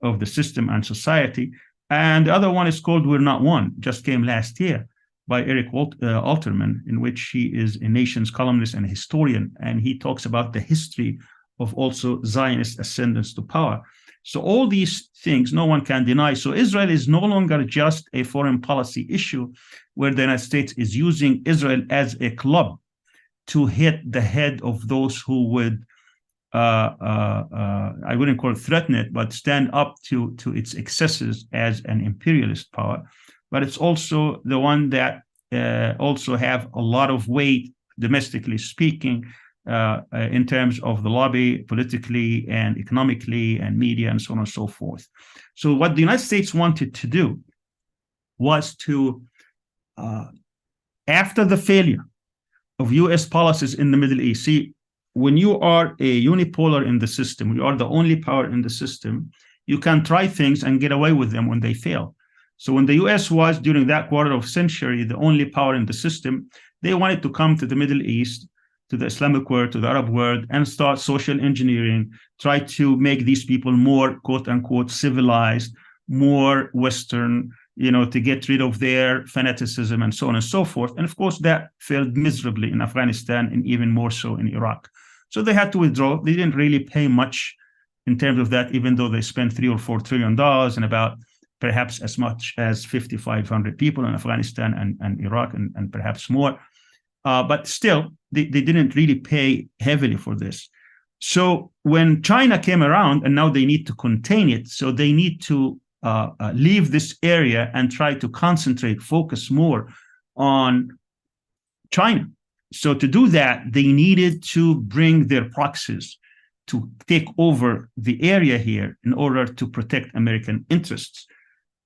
B: the system and society. And the other one is called We're Not One, just came last year by Eric Alterman, in which he is a Nations columnist and a historian, and he talks about the history of also Zionist ascendance to power. So all these things no one can deny. So Israel is no longer just a foreign policy issue where the United States is using Israel as a club to hit the head of those who would, I wouldn't call it threaten it, but stand up to its excesses as an imperialist power. But it's also the one that also have a lot of weight, domestically speaking, in terms of the lobby, politically and economically and media and so on and so forth. So what the United States wanted to do was to, after the failure of US policies in the Middle East, see, when you are a unipolar in the system, you are the only power in the system, you can try things and get away with them when they fail. So when the US was, during that quarter of century, the only power in the system, they wanted to come to the Middle East, to the Islamic world, to the Arab world, and start social engineering, try to make these people more, quote unquote, civilized, more Western, to get rid of their fanaticism and so on and so forth. And of course, that failed miserably in Afghanistan and even more so in Iraq. So they had to withdraw. They didn't really pay much in terms of that, even though they spent $3 or $4 trillion and about perhaps as much as 5,500 people in Afghanistan and Iraq and perhaps more. But still, they didn't really pay heavily for this. So when China came around, and now they need to contain it, so they need to leave this area and try to concentrate, focus more on China. So to do that, they needed to bring their proxies to take over the area here in order to protect American interests.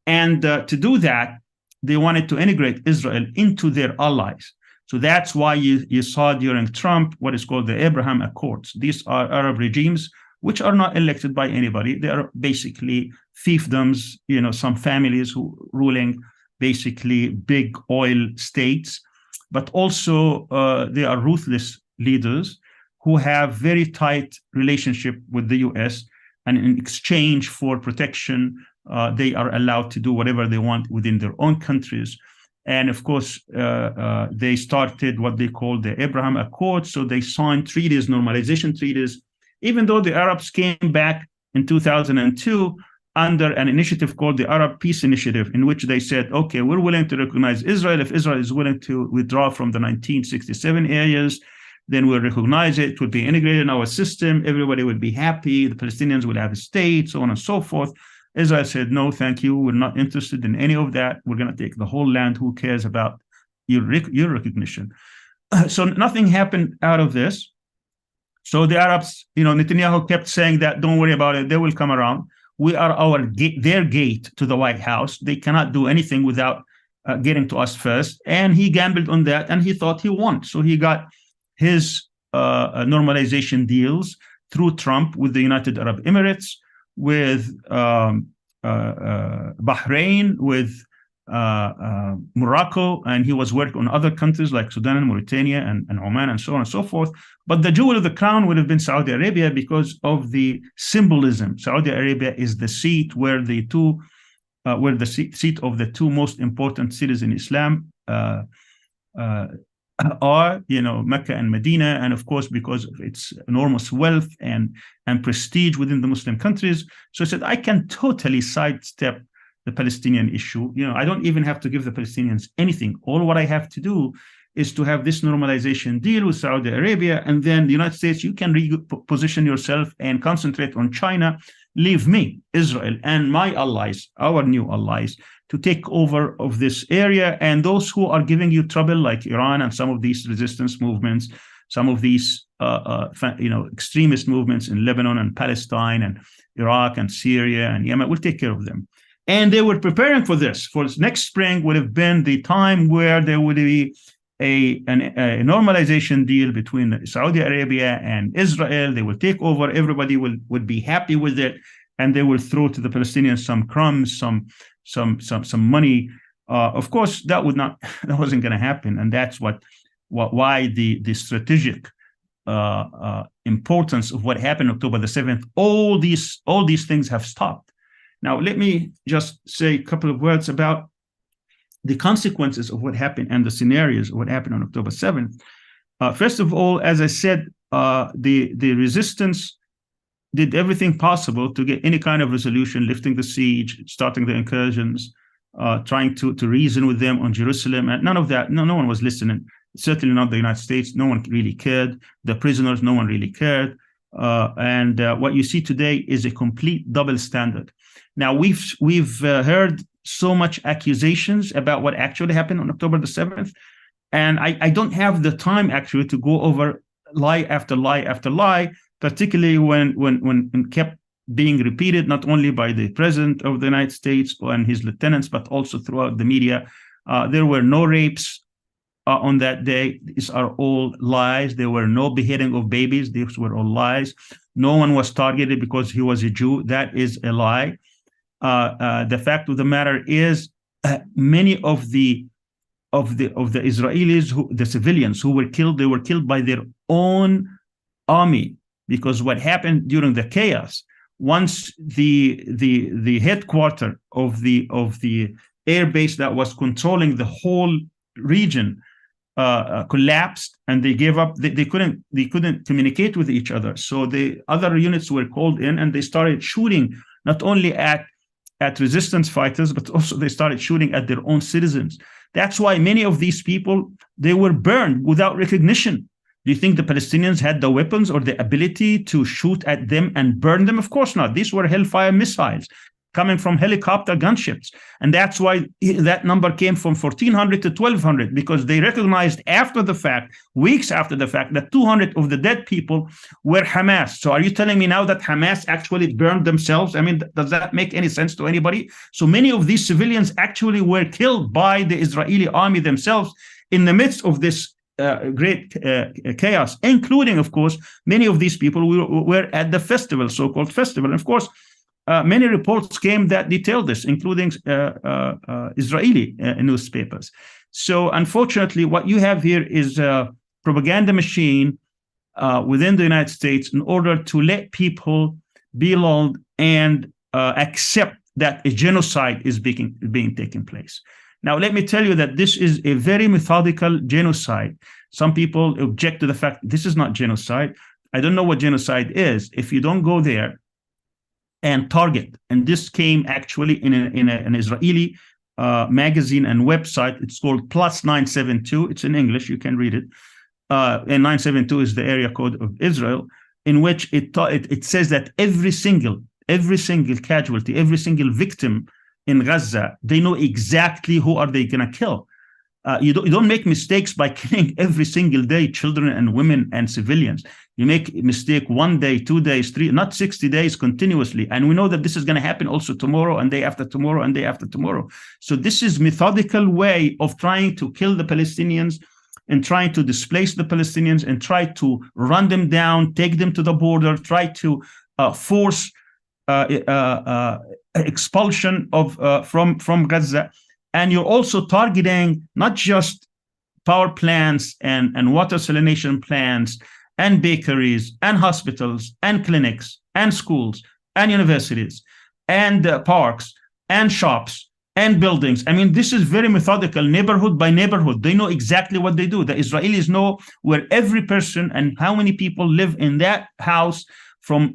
B: And to do that, they wanted to integrate Israel into their allies. So that's why you saw during Trump what is called the Abraham Accords. These are Arab regimes which are not elected by anybody. They are basically fiefdoms, some families who ruling basically big oil states, but also they are ruthless leaders who have very tight relationship with the US, and in exchange for protection, they are allowed to do whatever they want within their own countries. And of course, they started what they call the Abraham Accords. So they signed treaties, normalization treaties, even though the Arabs came back in 2002 under an initiative called the Arab Peace Initiative, in which they said, okay, we're willing to recognize Israel. If Israel is willing to withdraw from the 1967 areas, then we'll recognize it. It would be integrated in our system. Everybody would be happy. The Palestinians would have a state, so on and so forth. Israel said, no, thank you. We're not interested in any of that. We're going to take the whole land. Who cares about your recognition? So nothing happened out of this. So the Arabs, Netanyahu kept saying that, don't worry about it. They will come around. We are their gate to the White House. They cannot do anything without getting to us first. And he gambled on that, and he thought he won. So he got his normalization deals through Trump with the United Arab Emirates, with Bahrain, with Morocco, and he was working on other countries like Sudan and Mauritania and Oman and so on and so forth. But the jewel of the crown would have been Saudi Arabia because of the symbolism. Saudi Arabia is the seat where seat of the two most important cities in Islam are, Mecca and Medina, and of course because of its enormous wealth and prestige within the Muslim countries. So I said, I can totally sidestep the Palestinian issue. I don't even have to give the Palestinians anything. All what I have to do is to have this normalization deal with Saudi Arabia, and then the United States, you can reposition yourself and concentrate on China. Leave me, Israel, and my allies, our new allies, to take over of this area. And those who are giving you trouble, like Iran and some of these resistance movements, some of these extremist movements in Lebanon and Palestine and Iraq and Syria and Yemen, we'll take care of them. And they were preparing for this. For next spring would have been the time where there would be a normalization deal between Saudi Arabia and Israel. They will take over. Everybody would be happy with it, and they will throw to the Palestinians some crumbs, some money. Of course, that wasn't going to happen, and that's why the strategic importance of what happened October the 7th. All these things have stopped. Now, let me just say a couple of words about the consequences of what happened and the scenarios of what happened on October 7th. First of all, as I said, the resistance did everything possible to get any kind of resolution, lifting the siege, starting the incursions, trying to reason with them on Jerusalem. And none of that, no one was listening. Certainly not the United States. No one really cared. The prisoners, no one really cared. And what you see today is a complete double standard. Now, we've heard so much accusations about what actually happened on October the 7th. And I don't have the time actually to go over lie after lie after lie, particularly when it kept being repeated, not only by the President of the United States and his lieutenants, but also throughout the media. There were no rapes on that day. These are all lies. There were no beheading of babies. These were all lies. No one was targeted because he was a Jew. That is a lie. The fact of the matter is, many of the Israelis, the civilians who were killed, they were killed by their own army, because what happened during the chaos, once the headquarters of the air base that was controlling the whole region collapsed, and they gave up. They couldn't communicate with each other. So the other units were called in, and they started shooting not only at resistance fighters, but also they started shooting at their own citizens. That's why many of these people, they were burned without recognition. Do you think the Palestinians had the weapons or the ability to shoot at them and burn them? Of course not. These were Hellfire missiles coming from helicopter gunships. And that's why that number came from 1,400 to 1,200, because they recognized after the fact, weeks after the fact, that 200 of the dead people were Hamas. So are you telling me now that Hamas actually burned themselves? I mean, does that make any sense to anybody? So many of these civilians actually were killed by the Israeli army themselves in the midst of this great chaos, including, of course, many of these people were at the festival, so-called festival. And of course, many reports came that detailed this, including Israeli newspapers. So unfortunately, what you have here is a propaganda machine within the United States in order to let people be lulled and accept that a genocide is being taken place. Now, let me tell you that this is a very methodical genocide. Some people object to the fact this is not genocide. I don't know what genocide is if you don't go there and target. And this came actually in an Israeli magazine and website. It's called Plus 972. It's in English. You can read it. And 972 is the area code of Israel, in which it says that every single casualty, every single victim in Gaza, they know exactly who are they going to kill. You don't make mistakes by killing every single day children and women and civilians. You make a mistake 1 day, 2 days, 3, not 60 days continuously. And we know that this is going to happen also tomorrow and day after tomorrow and day after tomorrow. So this is methodical way of trying to kill the Palestinians and trying to displace the Palestinians and try to run them down, take them to the border, try to force expulsion of from Gaza. And you're also targeting not just power plants and water salination plants and bakeries and hospitals and clinics and schools and universities and parks and shops and buildings. I mean, this is very methodical, neighborhood by neighborhood. They know exactly what they do. The Israelis know where every person and how many people live in that house from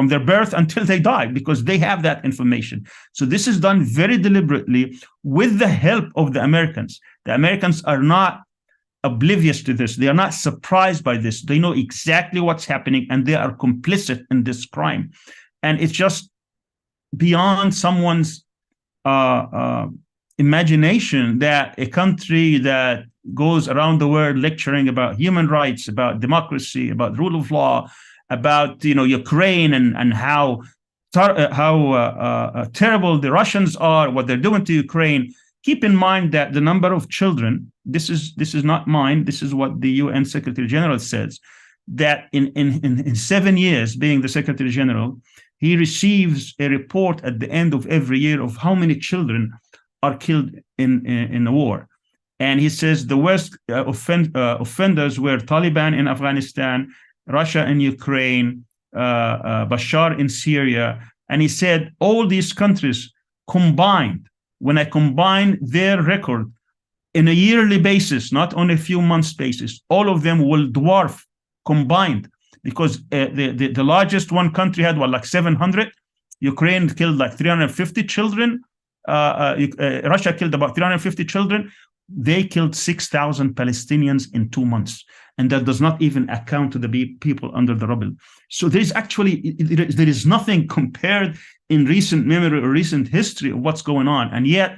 B: their birth until they die, because they have that information. So this is done very deliberately with the help of the Americans. The Americans are not oblivious to this. They are not surprised by this. They know exactly what's happening, and they are complicit in this crime. And it's just beyond someone's imagination that a country that goes around the world lecturing about human rights, about democracy, about rule of law, about Ukraine and how terrible the Russians are, what they're doing to Ukraine, keep in mind that the number of children, this is not mine, this is what the UN Secretary General says, that in 7 years being the Secretary General, he receives a report at the end of every year of how many children are killed in the war. And he says the worst offenders were Taliban in Afghanistan, Russia in Ukraine, Bashar in Syria. And he said all these countries combined, when I combine their record in a yearly basis, not on a few months basis, all of them will dwarf combined, because the largest one country had what, like 700. Ukraine killed like 350 children. Russia killed about 350 children. They killed 6,000 Palestinians in 2 months. And that does not even account to the people under the rubble. So there is actually, there is nothing compared in recent memory or recent history of what's going on. And yet,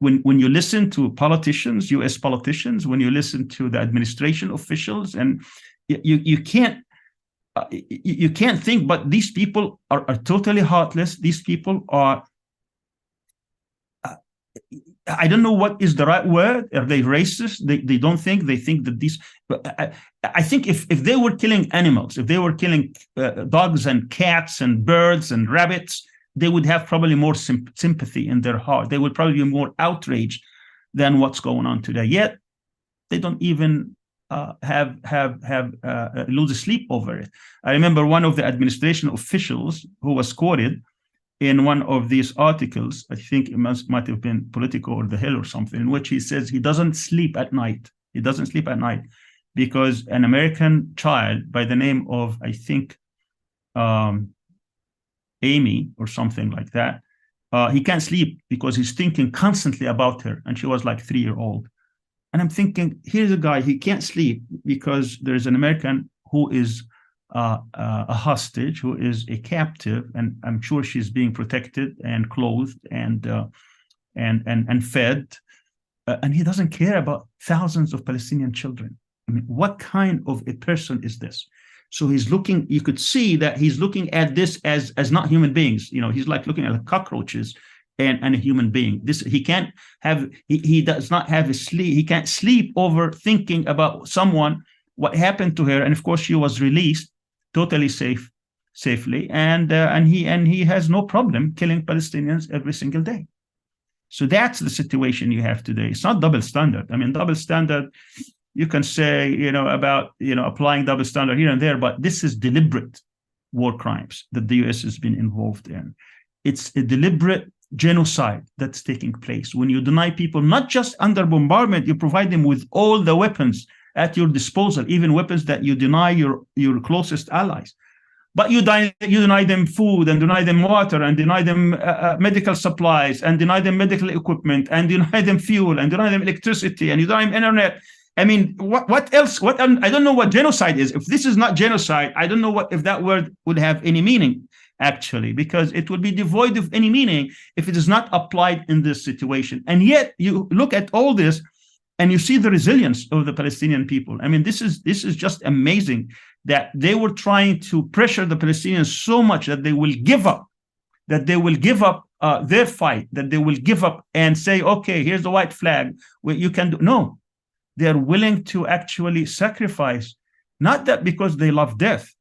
B: when you listen to politicians, US politicians, when you listen to the administration officials, and you can't think, but these people are totally heartless. These people are, I don't know what is the right word. Are they racist? They don't think, they think that these, I think if they were killing animals, if they were killing dogs and cats and birds and rabbits, they would have probably more sympathy in their heart. They would probably be more outraged than what's going on today. Yet they don't even lose sleep over it. I remember one of the administration officials who was quoted in one of these articles, I think it might have been Politico or The Hill or something, in which he says he doesn't sleep at night. He doesn't sleep at night because an American child by the name of, I think, Amy or something like that, he can't sleep because he's thinking constantly about her. And she was like 3-year-old. And I'm thinking, here's a guy, he can't sleep because there's an American who is a hostage, who is a captive, and I'm sure she's being protected and clothed and fed, and he doesn't care about thousands of Palestinian children. I mean, what kind of a person is this? So he's looking, you could see that he's looking at this as not human beings. You know, he's like looking at cockroaches and a human being. This, he can't have, he does not have a sleep, he can't sleep over thinking about someone, what happened to her. And of course she was released totally safely, and he has no problem killing Palestinians every single day. So that's the situation you have today. It's not double standard. I mean, double standard, you can say, about, applying double standard here and there, but this is deliberate war crimes that the US has been involved in. It's a deliberate genocide that's taking place when you deny people, not just under bombardment, you provide them with all the weapons at your disposal, even weapons that you deny your closest allies. But you deny them food, and deny them water, and deny them medical supplies, and deny them medical equipment, and deny them fuel, and deny them electricity, and you deny them internet. I mean, what else? I don't know what genocide is. If this is not genocide, I don't know if that word would have any meaning, actually, because it would be devoid of any meaning if it is not applied in this situation. And yet you look at all this, and you see the resilience of the Palestinian people. I mean, this is just amazing that they were trying to pressure the Palestinians so much that they will give up, their fight, that they will give up and say, okay, here's the white flag, what you can do. No, they're willing to actually sacrifice, not that because they love death,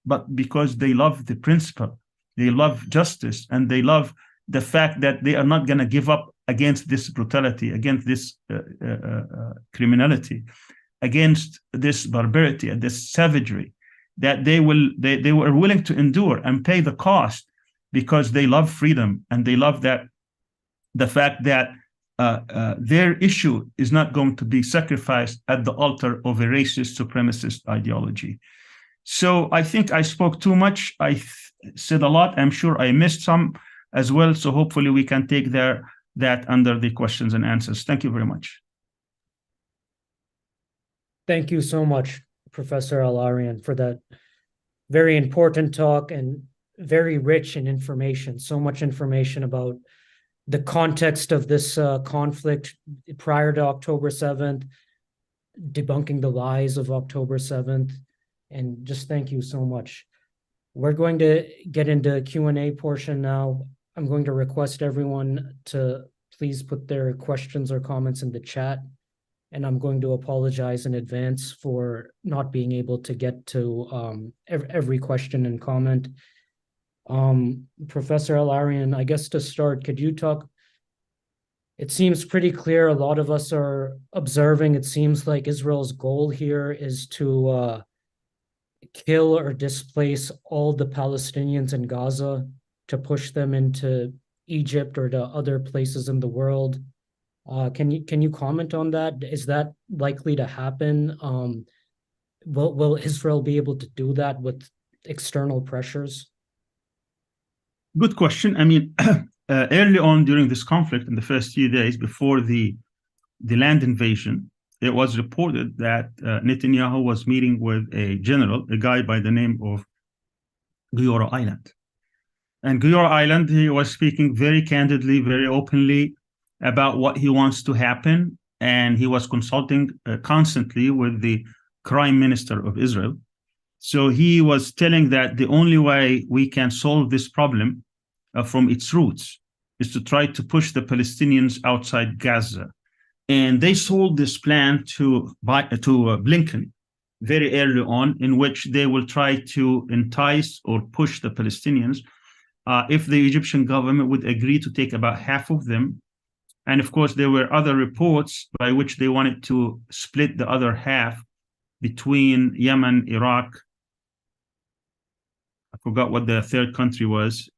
B: but because they love the principle. They love justice, and they love the fact that they are not going to give up against this brutality, against this criminality, against this barbarity and this savagery, that they were willing to endure and pay the cost because they love freedom, and they love that the fact that their issue is not going to be sacrificed at the altar of a racist supremacist ideology. So I think I spoke too much. I said a lot. I'm sure I missed some as well. So hopefully we can take that under the questions and answers. Thank you very much.
A: Thank you so much, Professor Al-Arian, for that very important talk and very rich in information. So much information about the context of this conflict prior to October 7th, debunking the lies of October 7th, and just thank you so much. We're going to get into Q&A portion now. I'm going to request everyone to please put their questions or comments in the chat. And I'm going to apologize in advance for not being able to get to every question and comment. Professor Al-Arian, I guess to start, could you talk? It seems pretty clear, a lot of us are observing, it seems like Israel's goal here is to kill or displace all the Palestinians in Gaza, to push them into Egypt or to other places in the world. Can you comment on that? Is that likely to happen? Will Israel be able to do that with external pressures?
B: Good question. I mean, early on during this conflict, in the first few days before the land invasion, it was reported that Netanyahu was meeting with a general, a guy by the name of Giora Island. And Giora Island, he was speaking very candidly, very openly about what he wants to happen. And he was consulting constantly with the Prime Minister of Israel. So he was telling that the only way we can solve this problem from its roots is to try to push the Palestinians outside Gaza. And they sold this plan to Blinken very early on, in which they will try to entice or push the Palestinians if the Egyptian government would agree to take about half of them. And of course, there were other reports by which they wanted to split the other half between Yemen, Iraq. I forgot what the third country was,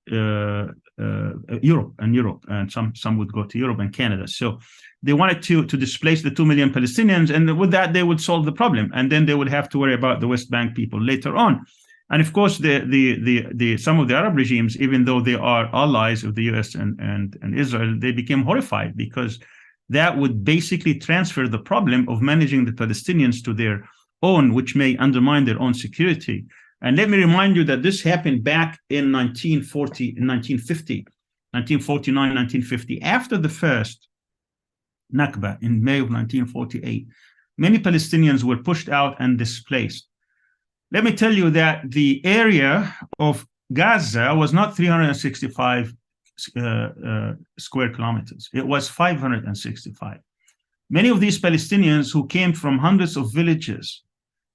B: Europe, and some would go to Europe and Canada. So they wanted to displace the 2 million Palestinians, and with that they would solve the problem, and then they would have to worry about the West Bank people later on. And of course, some of the Arab regimes, even though they are allies of the US and Israel, they became horrified, because that would basically transfer the problem of managing the Palestinians to their own, which may undermine their own security. And let me remind you that this happened back in 1949, 1950. After the first Nakba in May of 1948, many Palestinians were pushed out and displaced. Let me tell you that the area of Gaza was not 365 square kilometers. It was 565. Many of these Palestinians who came from hundreds of villages,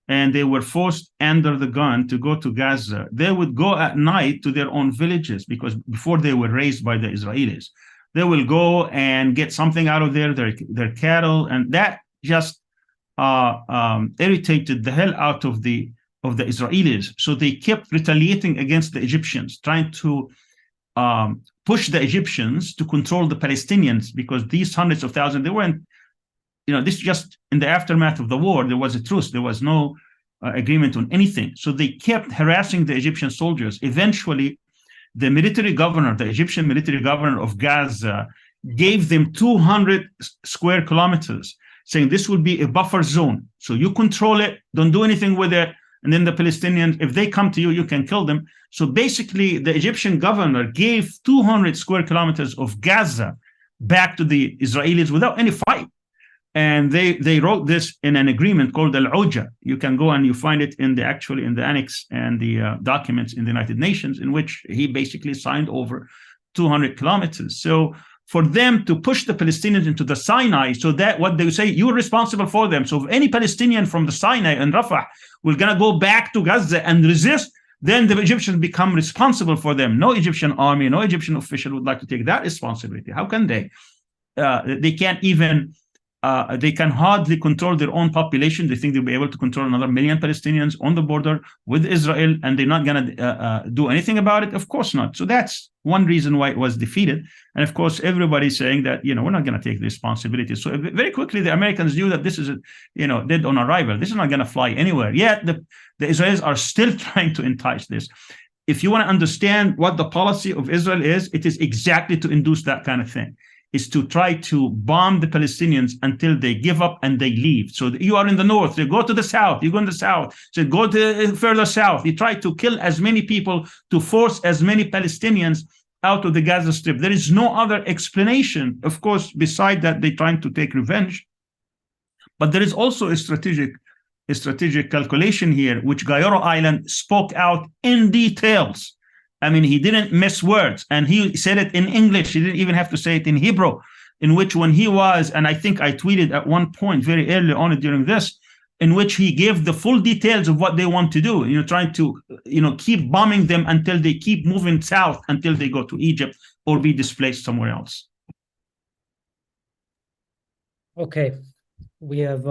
B: and they were forced under the gun to go to Gaza, they would go at night to their own villages, because before they were raised by the Israelis, they will go and get something out of their cattle, and that just irritated the hell out of the Israelis. So they kept retaliating against the Egyptians, trying to push the Egyptians to control the Palestinians, because these hundreds of thousands, they weren't, this just in the aftermath of the war, there was a truce. There was no agreement on anything. So they kept harassing the Egyptian soldiers. Eventually, the Egyptian military governor of Gaza gave them 200 square kilometers, saying this will be a buffer zone. So you control it, don't do anything with it. And then the Palestinians, if they come to you, you can kill them. So basically, the Egyptian governor gave 200 square kilometers of Gaza back to the Israelis without any fight. And they wrote this in an agreement called Al-Uja. You can go and you find it in the annex and the documents in the United Nations, in which he basically signed over 200 kilometers. So for them to push the Palestinians into the Sinai, so that what they say, you're responsible for them. So if any Palestinian from the Sinai and Rafah will gonna go back to Gaza and resist, then the Egyptians become responsible for them. No Egyptian army, no Egyptian official would like to take that responsibility. How can they? They can't even, they can hardly control their own population. They think they'll be able to control another 1 million Palestinians on the border with Israel, and they're not going to do anything about it? Of course not. So that's one reason why it was defeated. And of course, everybody's saying that, we're not going to take the responsibility. So very quickly, the Americans knew that this is, dead on arrival. This is not going to fly anywhere. Yet the Israelis are still trying to entice this. If you want to understand what the policy of Israel is, it is exactly to induce that kind of thing. Is to try to bomb the Palestinians until they give up and they leave. So you are in the north, they go to the south, you go in the south, so go to further south. You try to kill as many people to force as many Palestinians out of the Gaza Strip. There is no other explanation. Of course, beside that, they're trying to take revenge. But there is also a strategic calculation here, which Giora Island spoke out in details. I mean, he didn't miss words, and he said it in English. He didn't even have to say it in Hebrew. in which when he was, and I think I tweeted at one point very early on during this, in which he gave the full details of what they want to do, trying to, keep bombing them until they keep moving south, until they go to Egypt or be displaced somewhere else.
A: Okay, we have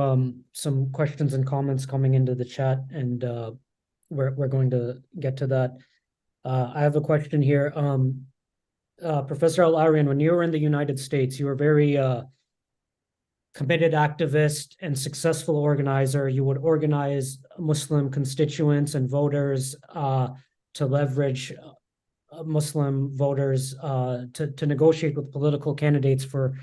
A: some questions and comments coming into the chat, and we're going to get to that. I have a question here. Professor Al-Arian, when you were in the United States, you were very committed activist and successful organizer. You would organize Muslim constituents and voters to leverage Muslim voters to negotiate with political candidates for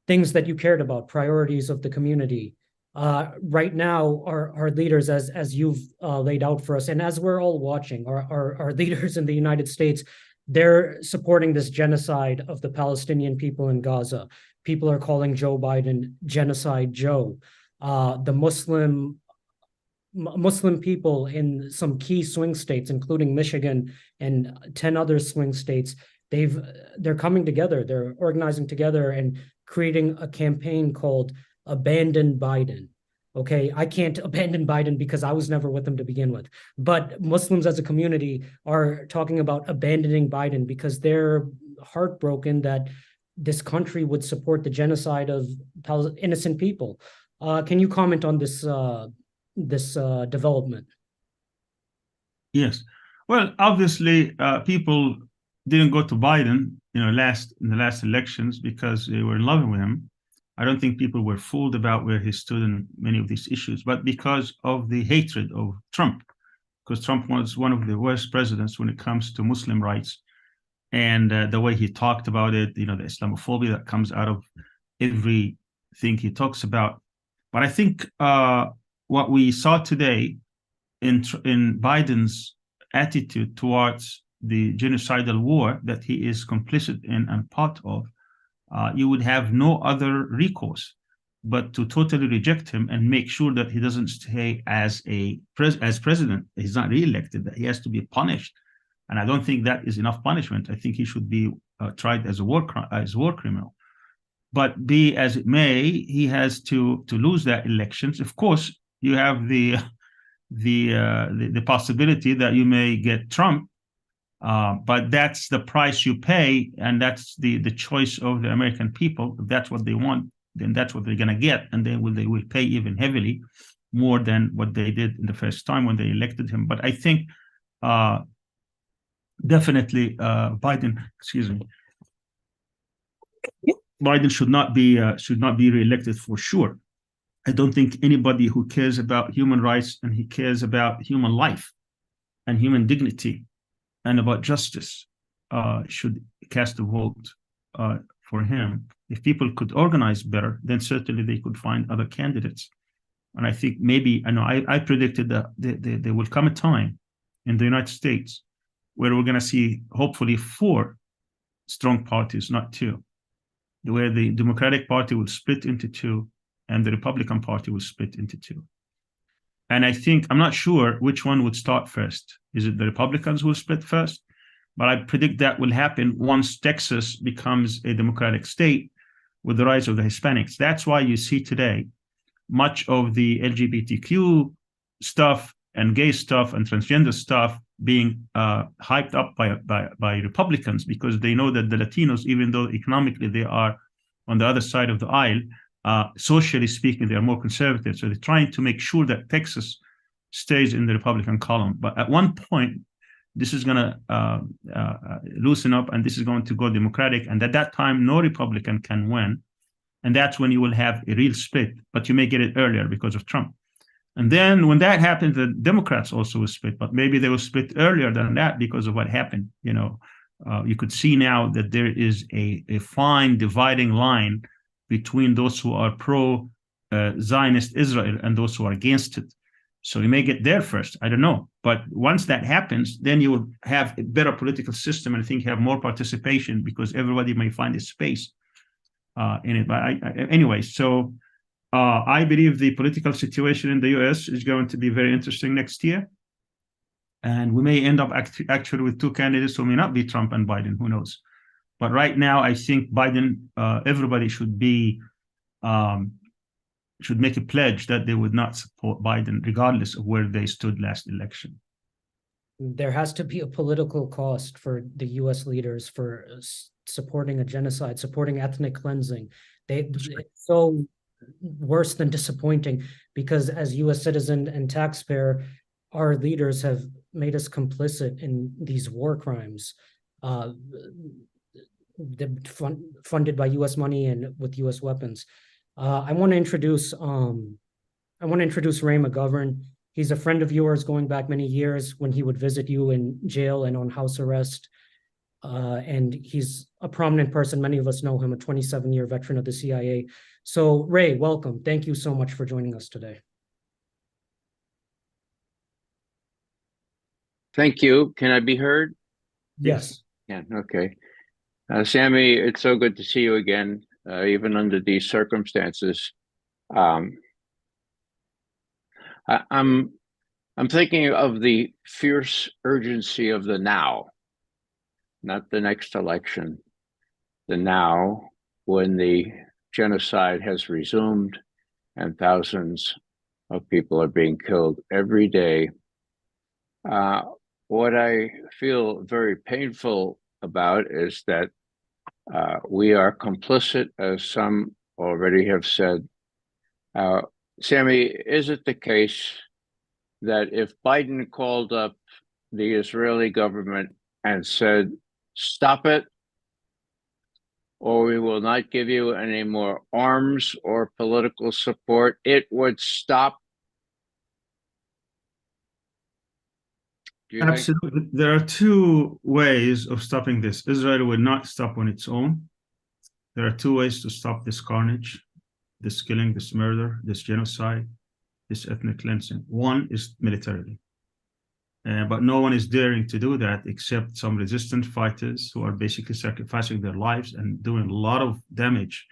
A: things that you cared about, priorities of the community. Right now, our leaders, as you've laid out for us, and as we're all watching, our leaders in the United States, they're supporting this genocide of the Palestinian people in Gaza. People are calling Joe Biden Genocide Joe. The Muslim people in some key swing states, including Michigan and 10 other swing states, they're coming together. They're organizing together and creating a campaign called Abandon Biden. Okay, I can't abandon Biden because I was never with him to begin with. But Muslims as a community are talking about abandoning Biden because they're heartbroken that this country would support the genocide of innocent people. Can you comment on this development?
B: Yes. Well, obviously, people didn't go to Biden, in the last elections because they were in love with him. I don't think people were fooled about where he stood in many of these issues, but because of the hatred of Trump, because Trump was one of the worst presidents when it comes to Muslim rights, and the way he talked about it, the Islamophobia that comes out of everything he talks about. But I think what we saw today in Biden's attitude towards the genocidal war that he is complicit in and part of, you would have no other recourse but to totally reject him and make sure that he doesn't stay as president. He's not reelected, that he has to be punished. And I don't think that is enough punishment. I think he should be tried as a war criminal. But be as it may, he has to lose that elections. Of course, you have the possibility that you may get Trump, but that's the price you pay, and that's the choice of the American people. If that's what they want, then that's what they're going to get, and they will pay even heavily more than what they did in the first time when they elected him. But I think definitely Biden should not be reelected for sure. I don't think anybody who cares about human rights and he cares about human life and human dignity and about justice should cast a vote for him. If people could organize better, then certainly they could find other candidates. And I think maybe, I predicted that there will come a time in the United States where we're going to see hopefully 4 strong parties, not 2, where the Democratic Party will split into 2 and the Republican Party will split into 2. And I think, I'm not sure which one would start first. Is it the Republicans who will split first? But I predict that will happen once Texas becomes a Democratic state with the rise of the Hispanics. That's why you see today much of the LGBTQ stuff and gay stuff and transgender stuff being hyped up by Republicans, because they know that the Latinos, even though economically they are on the other side of the aisle, socially speaking, they are more conservative. So they're trying to make sure that Texas stays in the Republican column. But at one point, this is going to loosen up and this is going to go Democratic. And at that time, no Republican can win. And that's when you will have a real split, but you may get it earlier because of Trump. And then when that happens, the Democrats also will split, but maybe they will split earlier than that because of what happened. You could see now that there is a fine dividing line between those who are pro-Zionist Israel and those who are against it. So you may get there first, I don't know. But once that happens, then you will have a better political system, and I think have more participation because everybody may find a space in it. But anyway, so I believe the political situation in the US is going to be very interesting next year. And we may end up actually with 2 candidates who may not be Trump and Biden, who knows. But right now, I think Biden, everybody should be should make a pledge that they would not support Biden, regardless of where they stood last election.
A: There has to be a political cost for the U.S. leaders for supporting a genocide, supporting ethnic cleansing. It's so worse than disappointing, because as U.S. citizen and taxpayer, our leaders have made us complicit in these war crimes, funded by U.S. money and with U.S. weapons. I want to introduce Ray McGovern. He's a friend of yours going back many years when he would visit you in jail and on house arrest. And he's a prominent person. Many of us know him, a 27-year veteran of the CIA. So Ray, welcome. Thank you so much for joining us today.
C: Thank you. Can I be heard?
A: Yes.
C: Yeah, okay. Sami, it's so good to see you again, even under these circumstances. I'm thinking of the fierce urgency of the now, not the next election, the now, when the genocide has resumed and thousands of people are being killed every day. What I feel very painful about is that we are complicit, as some already have said. Sami, is it the case that if Biden called up the Israeli government and said, stop it, or we will not give you any more arms or political support, it would stop?
B: Absolutely. There are two ways of stopping this. Israel will not stop on its own. There are two ways to stop this carnage, this killing, this murder, this genocide, this ethnic cleansing. One is militarily. But no one is daring to do that except some resistant fighters who are basically sacrificing their lives and doing a lot of damage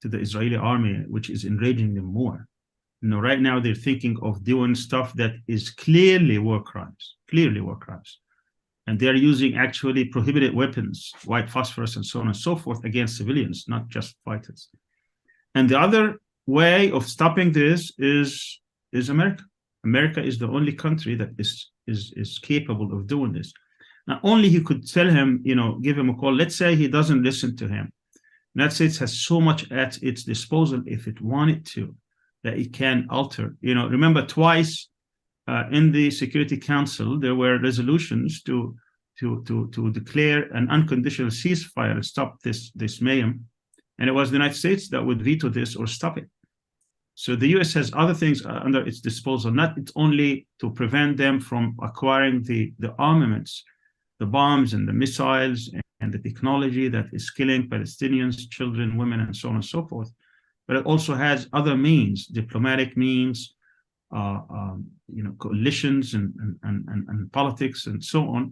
B: to the Israeli army, which is enraging them more. You know, right now they're thinking of doing stuff that is clearly war crimes, And they're using actually prohibited weapons, white phosphorus and so on and so forth, against civilians, not just fighters. And the other way of stopping this is America. America is the only country that is capable of doing this. Not only he could tell him, you know, give him a call. Let's say he doesn't listen to him. The United States has so much at its disposal if it wanted to, that it can alter. You know, remember twice in the Security Council, there were resolutions to declare an unconditional ceasefire and stop this mayhem. And it was the United States that would veto this or stop it. So the US has other things under its disposal, not only to prevent them from acquiring the armaments, the bombs and the missiles and the technology that is killing Palestinians, children, women, and so on and so forth, but it also has other means, diplomatic means, you know, coalitions and politics and so on.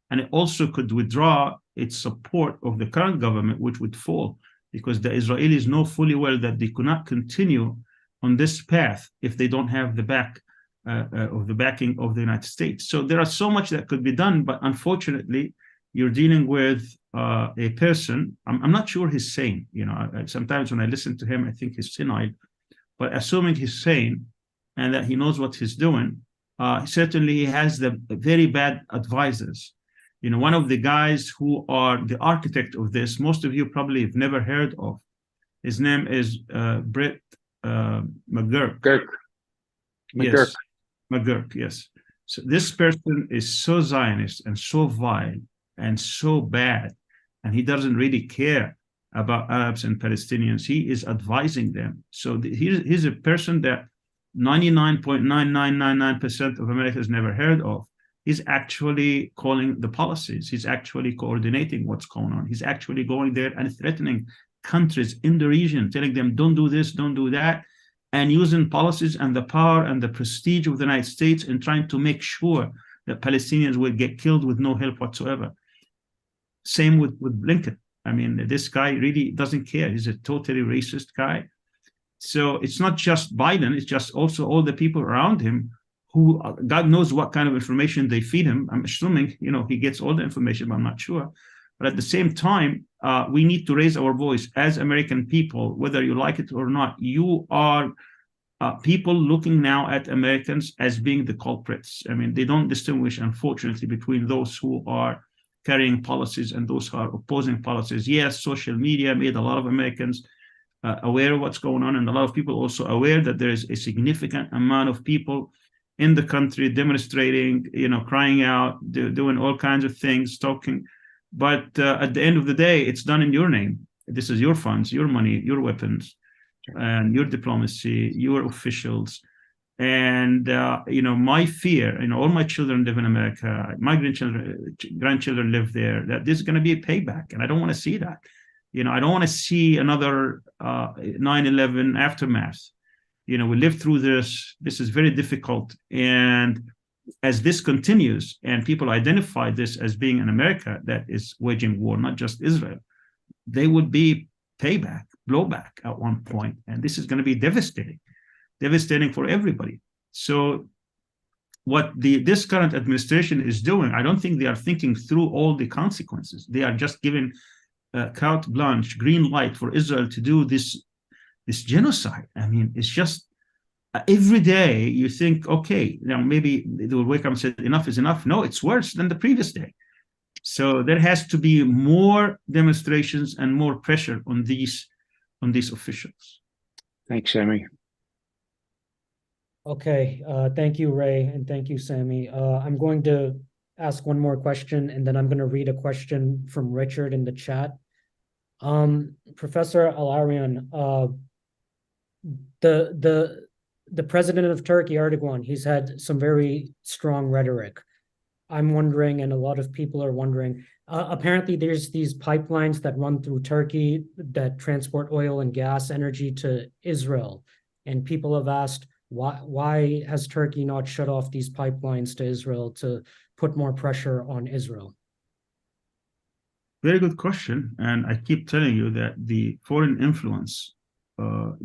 B: And it also could withdraw its support of the current government, which would fall, because the Israelis know fully well that they could not continue on this path if they don't have the backing of the United States. So there are so much that could be done, but unfortunately, you're dealing with a person. I'm not sure he's sane. You know, sometimes when I listen to him, I think he's senile. But assuming he's sane and that he knows what he's doing, certainly he has the very bad advisors. You know, one of the guys who are the architect of this, most of you probably have never heard of. His name is Brett McGurk. Yes, McGurk, yes. So this person is so Zionist and so vile and so bad, and he doesn't really care about Arabs and Palestinians. He is advising them. So he's a person that 99.9999% of America has never heard of. He's actually calling the policies. He's actually coordinating what's going on. He's actually going there and threatening countries in the region, telling them, don't do this, don't do that, and using policies and the power and the prestige of the United States and trying to make sure that Palestinians will get killed with no help whatsoever. Same with Blinken. I mean, this guy really doesn't care. He's a totally racist guy. So it's not just Biden, it's just also all the people around him who, God knows what kind of information they feed him. I'm assuming, you know, he gets all the information, but I'm not sure. But at the same time, we need to raise our voice as American people, whether you like it or not. You are people looking now at Americans as being the culprits. I mean, they don't distinguish, unfortunately, between those who are carrying policies and those who are opposing policies. Yes, social media made a lot of Americans aware of what's going on, and a lot of people also aware that there is a significant amount of people in the country demonstrating, crying out, doing all kinds of things, talking. But at the end of the day, it's done in your name. This is your funds, your money, your weapons, and your diplomacy, your officials. And, my fear, all my children live in America, my grandchildren live there, that this is going to be a payback. And I don't want to see that. I don't want to see another 9/11 aftermath. We lived through this. This is very difficult. And as this continues and people identify this as being an America that is waging war, not just Israel, they would be payback, blowback at one point. And this is going to be devastating for everybody. So what this current administration is doing, I don't think they are thinking through all the consequences. They are just giving carte blanche, green light for Israel to do this genocide. I mean, it's just every day you think, okay, maybe they will wake up and say enough is enough. No, it's worse than the previous day. So there has to be more demonstrations and more pressure on these officials.
C: Thanks, Sami.
A: Okay, thank you, Ray, and thank you, Sami. I'm going to ask one more question, and then I'm going to read a question from Richard in the chat. Professor Al-Arian, the president of Turkey, Erdogan, he's had some very strong rhetoric. I'm wondering, and a lot of people are wondering, apparently there's these pipelines that run through Turkey that transport oil and gas energy to Israel. And people have asked, why has Turkey not shut off these pipelines to Israel to put more pressure on Israel?
B: Very good question. And I keep telling you that the foreign influence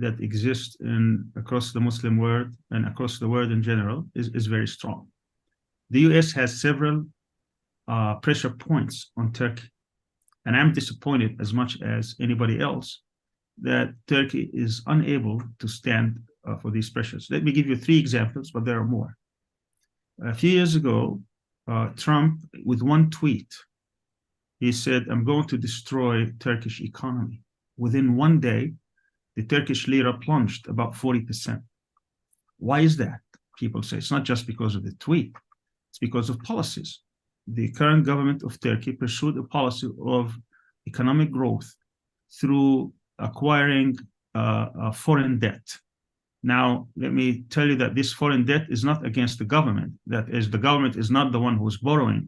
B: that exists across the Muslim world and across the world in general is very strong. The US has several pressure points on Turkey. And I'm disappointed as much as anybody else that Turkey is unable to stand for these pressures. Let me give you 3 examples, but there are more. A few years ago, Trump, with one tweet, he said, I'm going to destroy Turkish economy. Within one day, the Turkish lira plunged about 40%. Why is that? People say it's not just because of the tweet. It's because of policies. The current government of Turkey pursued a policy of economic growth through acquiring foreign debt. Now, let me tell you that this foreign debt is not against the government. That is, the government is not the one who's borrowing.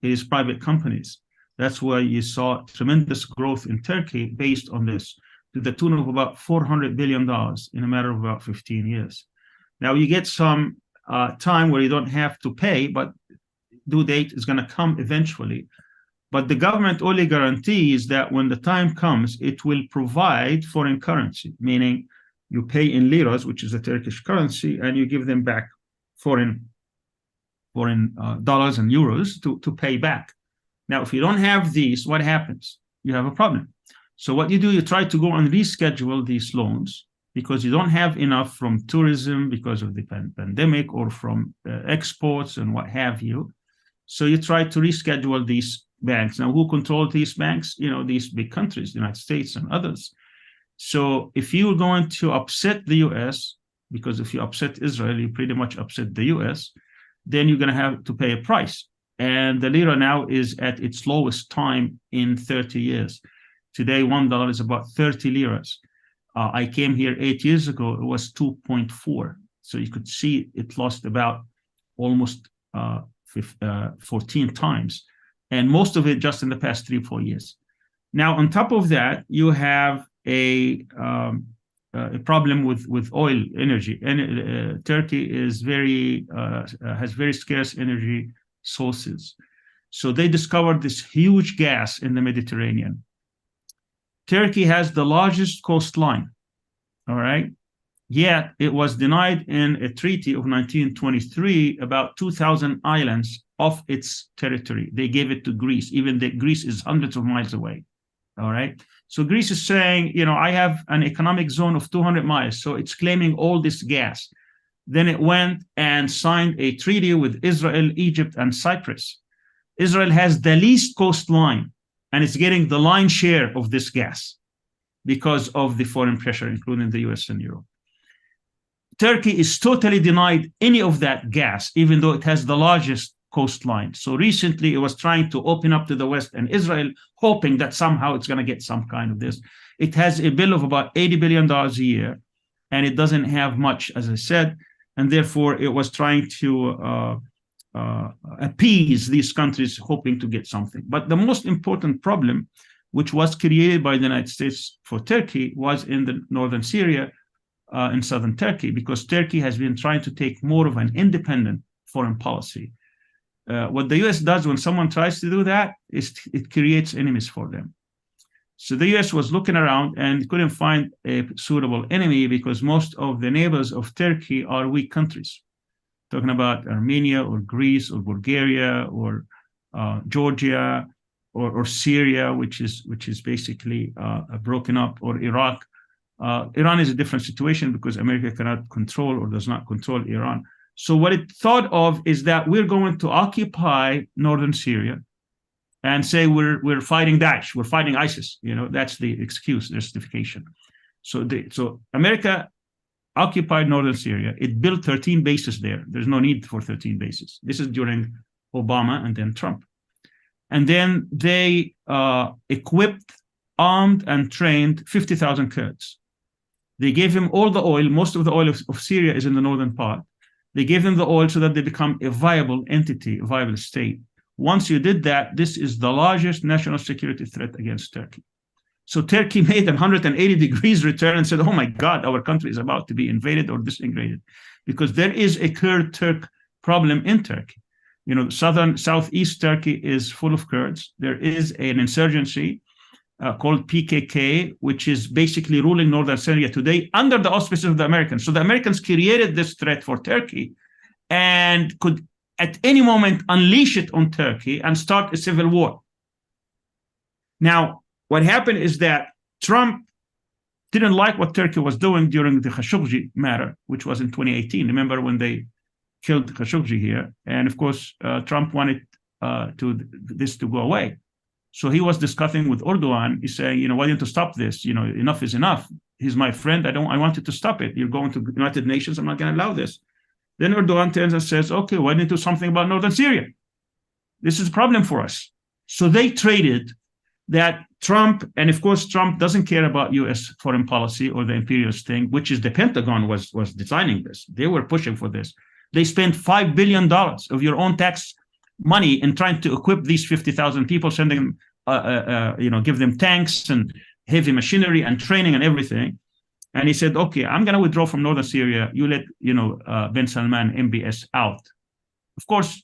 B: It is private companies. That's why you saw tremendous growth in Turkey based on this, to the tune of about $400 billion in a matter of about 15 years. Now, you get some time where you don't have to pay, but due date is going to come eventually. But the government only guarantees that when the time comes, it will provide foreign currency, meaning you pay in liras, which is the Turkish currency, and you give them back foreign dollars and euros to pay back. Now, if you don't have these, what happens? You have a problem. So what you do, you try to go and reschedule these loans because you don't have enough from tourism because of the pandemic or from exports and what have you. So you try to reschedule these banks. Now, who controls these banks? These big countries, the United States and others. So if you're going to upset the US, because if you upset Israel, you pretty much upset the US, then you're going to have to pay a price. And the lira now is at its lowest time in 30 years. Today, $1 is about 30 liras. I came here 8 years ago, it was 2.4. So you could see it lost about almost 14 times. And most of it just in the past 3 or 4 years. Now, on top of that, you have a problem with oil energy. And Turkey is has very scarce energy sources. So they discovered this huge gas in the Mediterranean. Turkey has the largest coastline, all right? Yet it was denied in a treaty of 1923 about 2,000 islands of its territory. They gave it to Greece, even though Greece is hundreds of miles away. All right. So Greece is saying, I have an economic zone of 200 miles. So it's claiming all this gas. Then it went and signed a treaty with Israel, Egypt, and Cyprus. Israel has the least coastline, and it's getting the lion's share of this gas because of the foreign pressure, including the US and Europe. Turkey is totally denied any of that gas, even though it has the largest coastline. So recently it was trying to open up to the West and Israel, hoping that somehow it's going to get some kind of this. It has a bill of about $80 billion a year, and it doesn't have much, as I said, and therefore it was trying to appease these countries, hoping to get something. But the most important problem, which was created by the United States for Turkey, was in the northern Syria, in southern Turkey, because Turkey has been trying to take more of an independent foreign policy. What the US does when someone tries to do that is it creates enemies for them. So the US was looking around and couldn't find a suitable enemy because most of the neighbors of Turkey are weak countries. Talking about Armenia or Greece or Bulgaria or Georgia or Syria, which is basically broken up, or Iraq. Iran is a different situation because America cannot control or does not control Iran. So what it thought of is that we're going to occupy northern Syria and say we're fighting Daesh, we're fighting ISIS. That's the excuse, the justification. So America occupied northern Syria. It built 13 bases there. There's no need for 13 bases. This is during Obama and then Trump. And then they equipped, armed, and trained 50,000 Kurds. They gave him all the oil. Most of the oil of Syria is in the northern part. They gave them the oil so that they become a viable entity, a viable state. Once you did that, this is the largest national security threat against Turkey. So Turkey made a 180 degrees return and said, oh my God, our country is about to be invaded or disintegrated, because there is a Kurd-Turk problem in Turkey. Southeast Turkey is full of Kurds. There is an insurgency called PKK, which is basically ruling northern Syria today under the auspices of the Americans. So the Americans created this threat for Turkey and could at any moment unleash it on Turkey and start a civil war. Now, what happened is that Trump didn't like what Turkey was doing during the Khashoggi matter, which was in 2018. Remember when they killed Khashoggi here? And of course, Trump wanted this to go away. So he was discussing with Erdogan. He's saying, why don't you stop this? Enough is enough. He's my friend. I wanted to stop it. You're going to the United Nations. I'm not going to allow this. Then Erdogan turns and says, okay, why don't you do something about northern Syria? This is a problem for us. So they traded that Trump, and of course, Trump doesn't care about U.S. foreign policy or the imperialist thing, which is the Pentagon was designing this. They were pushing for this. They spent $5 billion of your own tax money in trying to equip these 50,000 people, sending them, give them tanks and heavy machinery and training and everything. And he said, okay, I'm going to withdraw from northern Syria. You let, bin Salman, MBS out. Of course,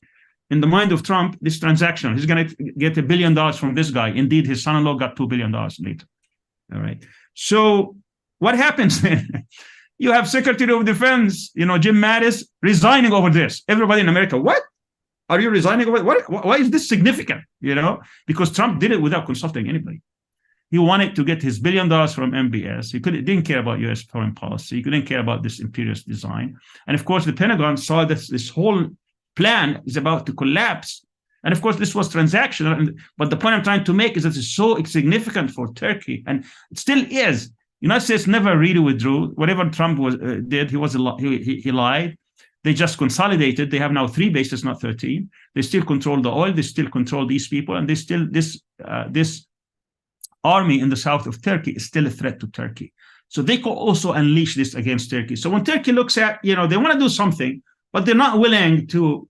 B: in the mind of Trump, this transaction, he's going to get $1 billion from this guy. Indeed, his son-in-law got $2 billion later. All right. So what happens then? You have Secretary of Defense, Jim Mattis, resigning over this. Everybody in America, what? Are you resigning over what? Why is this significant? Because Trump did it without consulting anybody. He wanted to get his $1 billion from MBS. He didn't care about U.S. foreign policy. He didn't care about this imperialist design. And of course, the Pentagon saw this whole plan is about to collapse. And of course, this was transactional. But the point I'm trying to make is that it's so significant for Turkey, and it still is. United States never really withdrew. Whatever Trump did, he lied. They just consolidated. They have now 3 bases, not 13. They still control the oil. They still control these people, and they still this army in the south of Turkey is still a threat to Turkey. So they could also unleash this against Turkey. So when Turkey looks at, they want to do something, but they're not willing to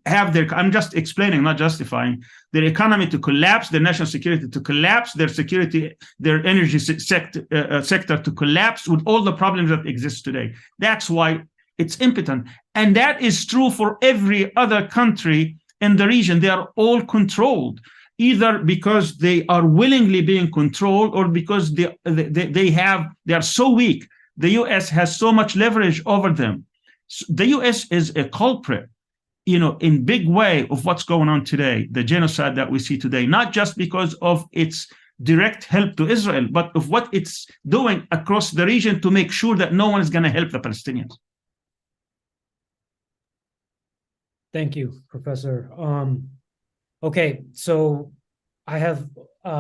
B: have I'm just explaining, not justifying, their economy to collapse, their national security to collapse, their security, their energy sector to collapse with all the problems that exist today. That's why it's impotent. And that is true for every other country in the region. They are all controlled, either because they are willingly being controlled or because they are so weak. The US has so much leverage over them. The US is a culprit in big way of what's going on today, the genocide that we see today, not just because of its direct help to Israel, but of what it's doing across the region to make sure that no one is going to help the Palestinians.
A: Thank you, Professor. Okay, so I have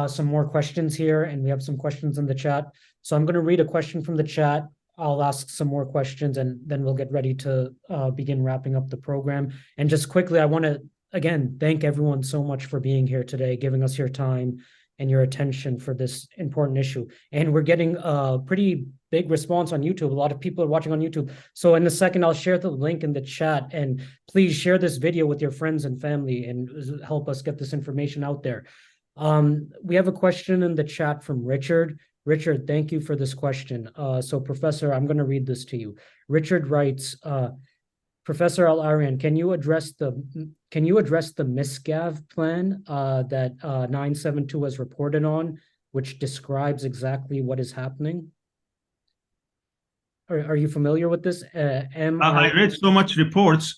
A: some more questions here, and we have some questions in the chat. So I'm going to read a question from the chat. I'll ask some more questions, and then we'll get ready to begin wrapping up the program. And just quickly, I want to, again, thank everyone so much for being here today, giving us your time and your attention for this important issue. And we're getting a pretty big response on YouTube. A lot of people are watching on YouTube. So in a second, I'll share the link in the chat, and please share this video with your friends and family and help us get this information out there. We have a question in the chat from Richard. Richard, thank you for this question. So Professor, I'm going to read this to you. Richard writes, Professor Al-Arian, can you address the Misgav plan that 972 has reported on, which describes exactly what is happening? Are you familiar with this?
B: I read so much reports.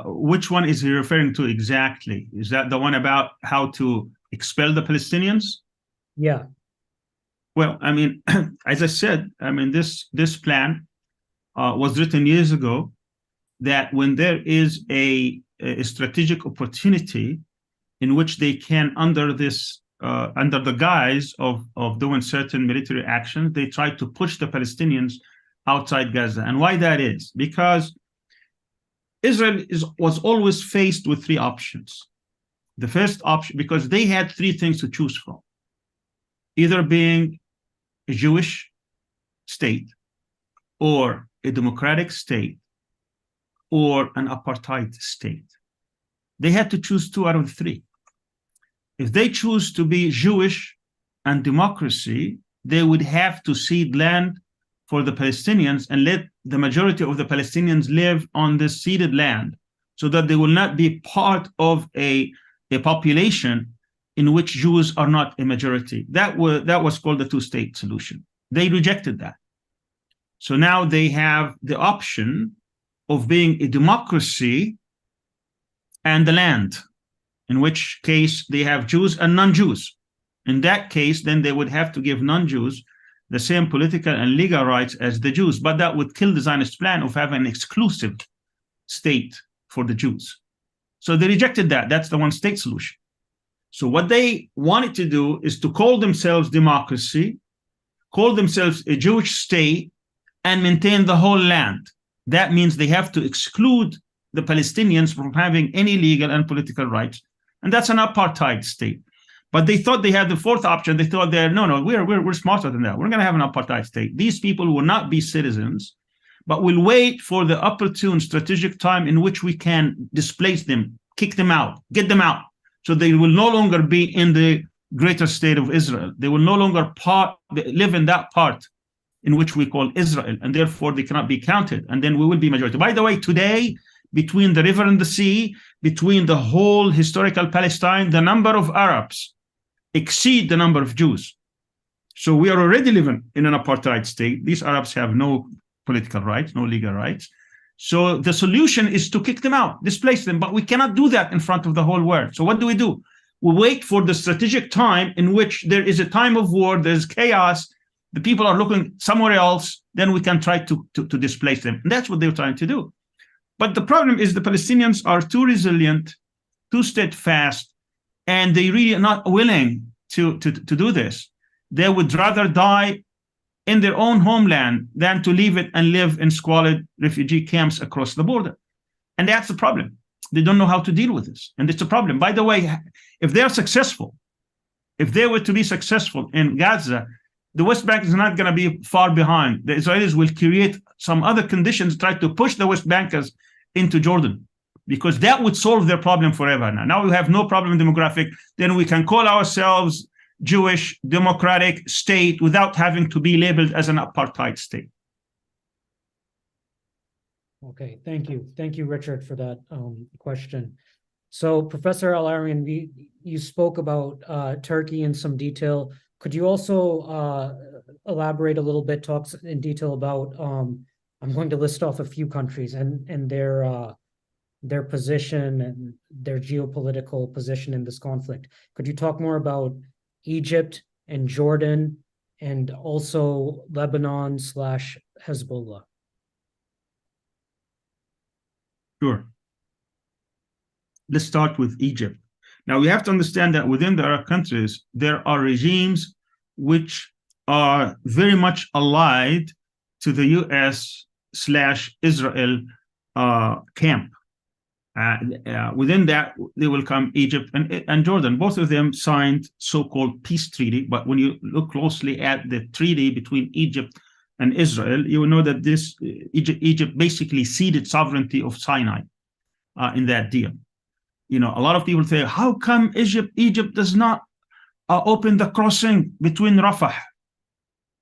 B: Which one is he referring to exactly? Is that the one about how to expel the Palestinians?
A: Yeah.
B: Well, I mean, as I said, I mean, this plan was written years ago, that when there is a strategic opportunity in which they can, under the guise of doing certain military actions, they try to push the Palestinians outside Gaza. And why that is? Because Israel was always faced with three options. The first option, because they had three things to choose from: either being a Jewish state, or a democratic state, or an apartheid state. They had to choose two out of the three. If they choose to be Jewish and democracy, they would have to cede land for the Palestinians and let the majority of the Palestinians live on this ceded land, so that they will not be part of a population in which Jews are not a majority. That was called the two-state solution. They rejected that. So now they have the option of being a democracy and the land, in which case they have Jews and non-Jews. In that case, then they would have to give non-Jews the same political and legal rights as the Jews, but that would kill the Zionist plan of having an exclusive state for the Jews. So they rejected that. That's the one-state solution. So what they wanted to do is to call themselves democracy, call themselves a Jewish state, and maintain the whole land. That means they have to exclude the Palestinians from having any legal and political rights. And that's an apartheid state. But they thought they had the fourth option. They thought we're smarter than that. We're going to have an apartheid state. These people will not be citizens, but we'll wait for the opportune strategic time in which we can displace them, kick them out, get them out. So they will no longer be in the greater state of Israel. They will no longer live in that part in which we call Israel, and therefore they cannot be counted. And then we will be majority. By the way, today, between the river and the sea, between the whole historical Palestine, the number of Arabs exceed the number of Jews. So we are already living in an apartheid state. These Arabs have no political rights, no legal rights. So the solution is to kick them out, displace them, but we cannot do that in front of the whole world. So what do? We wait for the strategic time in which there is a time of war, there's chaos, the people are looking somewhere else, then we can try to displace them. And that's what they're trying to do. But the problem is the Palestinians are too resilient, too steadfast, and they really are not willing to do this. They would rather die in their own homeland than to leave it and live in squalid refugee camps across the border. And that's the problem. They don't know how to deal with this. And it's a problem. By the way, if they're successful, if they were to be successful in Gaza, the West Bank is not going to be far behind. The Israelis will create some other conditions, try to push the West Bankers into Jordan, because that would solve their problem forever. Now we have no problem demographic, then we can call ourselves Jewish democratic state without having to be labeled as an apartheid state.
A: Okay, thank you. Thank you, Richard, for that question. So Professor Al-Arian, you spoke about Turkey in some detail. Could you also elaborate a little bit, talk in detail about, I'm going to list off a few countries and their their position and their geopolitical position in this conflict. Could you talk more about Egypt and Jordan and also Lebanon / Hezbollah?
B: Sure. Let's start with Egypt. Now, we have to understand that within the Arab countries, there are regimes which are very much allied to the US/Israel camp. Within that, they will come Egypt and Jordan. Both of them signed so-called peace treaty. But when you look closely at the treaty between Egypt and Israel, you will know that this Egypt basically ceded sovereignty of Sinai in that deal. You know, a lot of people say, how come Egypt does not open the crossing between Rafah?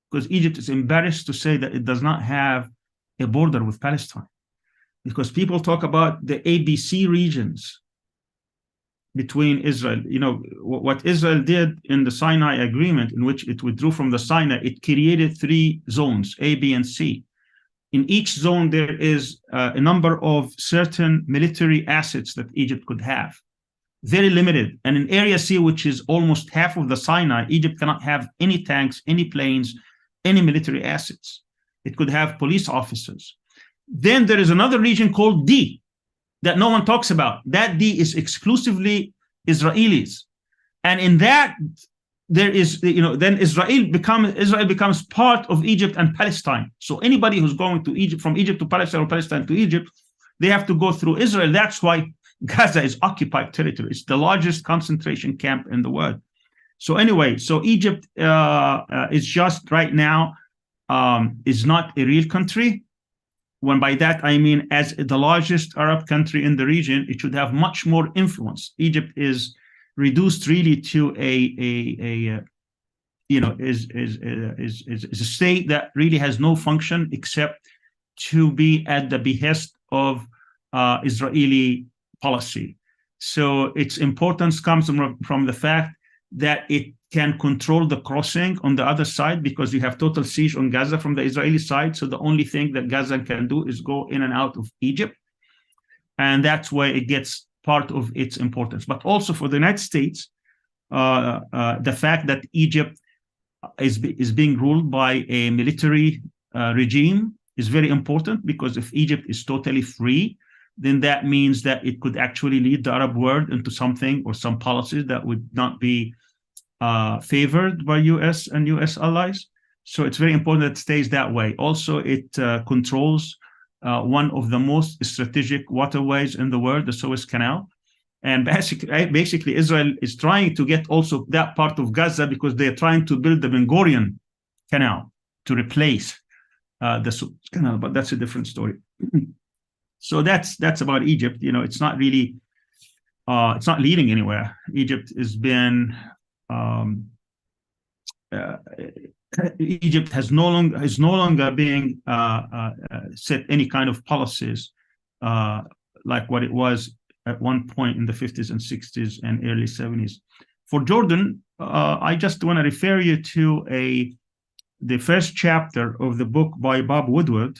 B: Because Egypt is embarrassed to say that it does not have a border with Palestine. Because people talk about the ABC regions between Israel. You know, what Israel did in the Sinai agreement, in which it withdrew from the Sinai, it created 3 zones, A, B, and C. In each zone, there is a number of certain military assets that Egypt could have. Very limited. And in Area C, which is almost half of the Sinai, Egypt cannot have any tanks, any planes, any military assets. It could have police officers. Then there is another region called D that no one talks about. That D is exclusively Israelis. And in that, there is, you know, then Israel becomes part of Egypt and Palestine. So anybody who's going to Egypt, from Egypt to Palestine or Palestine to Egypt, they have to go through Israel. That's why Gaza is occupied territory. It's the largest concentration camp in the world. So anyway, so Egypt is just right now is not a real country. When by that I mean, as the largest Arab country in the region, it should have much more influence. Egypt is reduced really to a state that really has no function except to be at the behest of Israeli policy. So its importance comes from the fact that it can control the crossing on the other side, because you have total siege on Gaza from the Israeli side. So the only thing that Gaza can do is go in and out of Egypt. And that's why it gets part of its importance. But also for the United States, the fact that Egypt is being ruled by a military regime is very important, because if Egypt is totally free, then that means that it could actually lead the Arab world into something or some policies that would not be favored by US and US allies. So it's very important that it stays that way. Also, it controls one of the most strategic waterways in the world, the Suez Canal. And basically, Israel is trying to get also that part of Gaza, because they're trying to build the Ben Gurion Canal to replace the Suez Canal, but that's a different story. So that's about Egypt. You know, it's not really, it's not leading anywhere. Egypt has been, Egypt is no longer being set any kind of policies like what it was at one point in the 50s and 60s and early 70s. For Jordan, I just want to refer you to the first chapter of the book by Bob Woodward.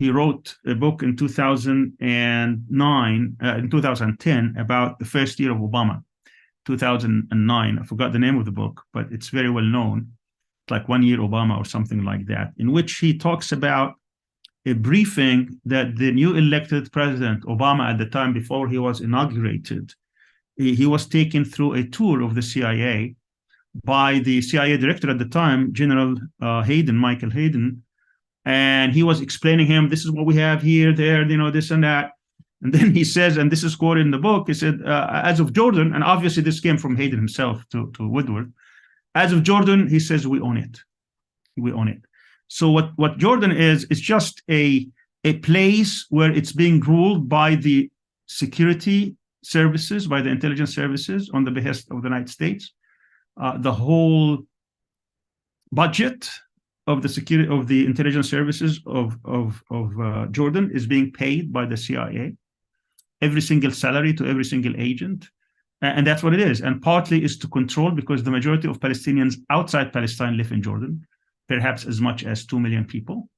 B: He wrote a book in 2010 about the first year of Obama, 2009. I forgot the name of the book, but it's very well known. It's like 1 year Obama or something like that, in which he talks about a briefing that the new elected president, Obama, at the time before he was inaugurated, he was taken through a tour of the CIA by the CIA director at the time, General Michael Hayden. And he was explaining him, this is what we have here, there, you know, this and that. And then he says, and this is quoted in the book, he said, as of Jordan, and obviously this came from Hayden himself to Woodward, as of Jordan, he says, we own it. We own it. So what Jordan is just a place where it's being ruled by the security services, by the intelligence services on the behest of the United States. The whole budget of the security of the intelligence services of Jordan is being paid by the CIA. Every single salary to every single agent. And that's what it is. And partly is to control, because the majority of Palestinians outside Palestine live in Jordan, perhaps as much as 2 million people.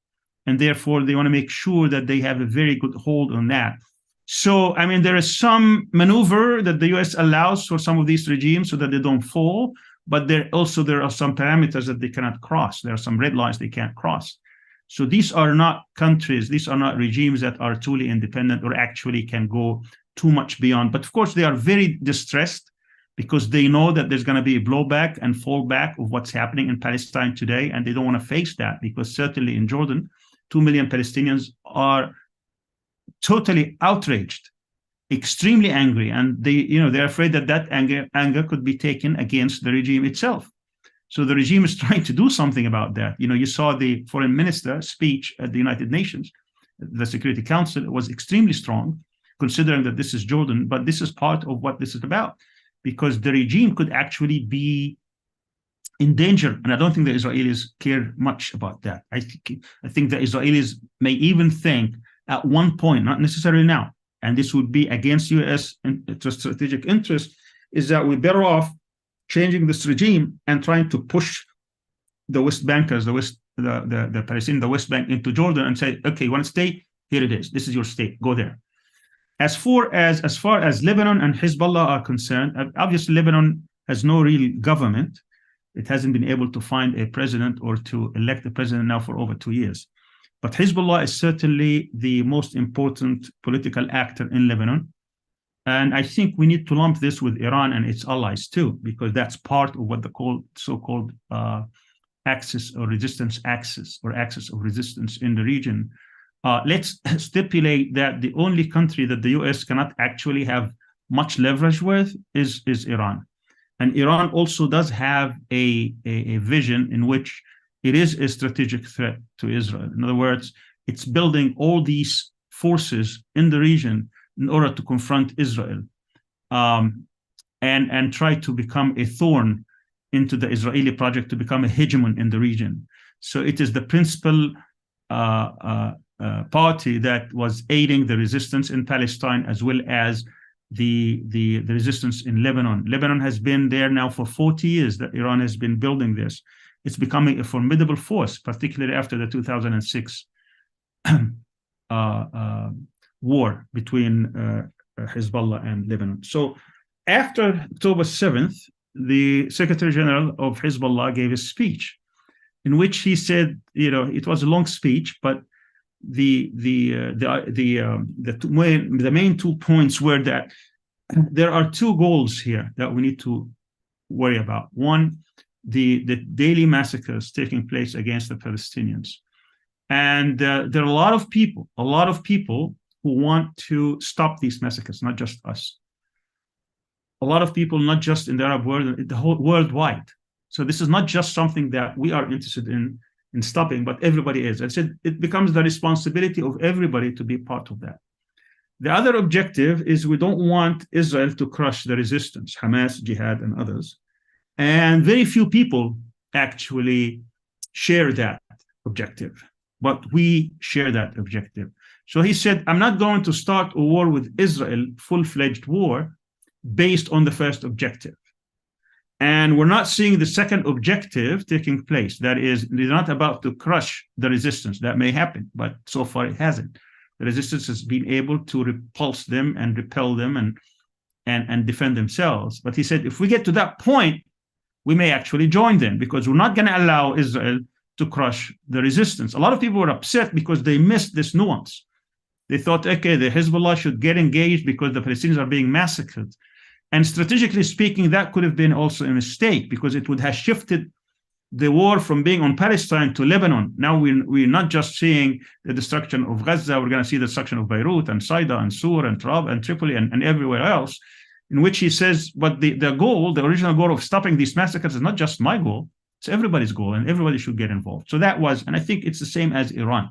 B: And therefore, they want to make sure that they have a very good hold on that. So, I mean, there is some maneuver that the US allows for some of these regimes so that they don't fall, but there are some parameters that they cannot cross. There are some red lines they can't cross. So these are not countries, these are not regimes that are truly independent or actually can go too much beyond. But of course, they are very distressed because they know that there's going to be a blowback and fallback of what's happening in Palestine today, and they don't want to face that, because certainly in Jordan, 2 million Palestinians are totally outraged, extremely angry, and they're afraid that anger could be taken against the regime itself. So the regime is trying to do something about that. You saw the foreign minister speech at the United Nations, the Security Council. It was extremely strong, considering that this is Jordan, but this is part of what this is about, because the regime could actually be in danger. And I don't think the Israelis care much about that. I think the Israelis may even think at one point, not necessarily now, and this would be against U.S. strategic interest, is that we're better off changing this regime and trying to push the West Bankers, the Palestinian, the West Bank into Jordan and say, okay, you want to stay? Here it is. This is your state. Go there. As far as Lebanon and Hezbollah are concerned, obviously Lebanon has no real government. It hasn't been able to find a president or to elect a president now for over 2 years. But Hezbollah is certainly the most important political actor in Lebanon. And I think we need to lump this with Iran and its allies too, because that's part of what the so-called axis or resistance axis, or axis of resistance in the region. Let's stipulate that the only country that the US cannot actually have much leverage with is Iran. And Iran also does have a vision in which it is a strategic threat to Israel. In other words, it's building all these forces in the region in order to confront Israel, and try to become a thorn into the Israeli project to become a hegemon in the region. So it is the principal party that was aiding the resistance in Palestine, as well as the resistance in Lebanon. Lebanon has been there now for 40 years that Iran has been building this. It's becoming a formidable force, particularly after the 2006 war between Hezbollah and Lebanon. So after October 7th, the Secretary General of Hezbollah gave a speech in which he said, it was a long speech, but the main 2 points were that there are 2 goals here that we need to worry about. One, the daily massacres taking place against the Palestinians. And there are a lot of people who want to stop these massacres, not just us. A lot of people, not just in the Arab world, the whole worldwide. So this is not just something that we are interested in stopping, but everybody is. I said it becomes the responsibility of everybody to be part of that. The other objective is we don't want Israel to crush the resistance, Hamas, Jihad, and others. And very few people actually share that objective, but we share that objective. So he said, I'm not going to start a war with Israel, full-fledged war, based on the first objective. And we're not seeing the second objective taking place. That is, they're not about to crush the resistance. That may happen, but so far it hasn't. The resistance has been able to repulse them and repel them and defend themselves. But he said, if we get to that point, we may actually join them, because we're not going to allow Israel to crush the resistance. A lot of people were upset because they missed this nuance. They thought, okay, the Hezbollah should get engaged because the Palestinians are being massacred. And strategically speaking, that could have been also a mistake, because it would have shifted the war from being on Palestine to Lebanon. Now we're not just seeing the destruction of Gaza, we're going to see the destruction of Beirut and Saida and Sur and Trab and Tripoli and everywhere else, in which he says, but the goal, the original goal of stopping these massacres is not just my goal, it's everybody's goal, and everybody should get involved. So that was, and I think it's the same as Iran.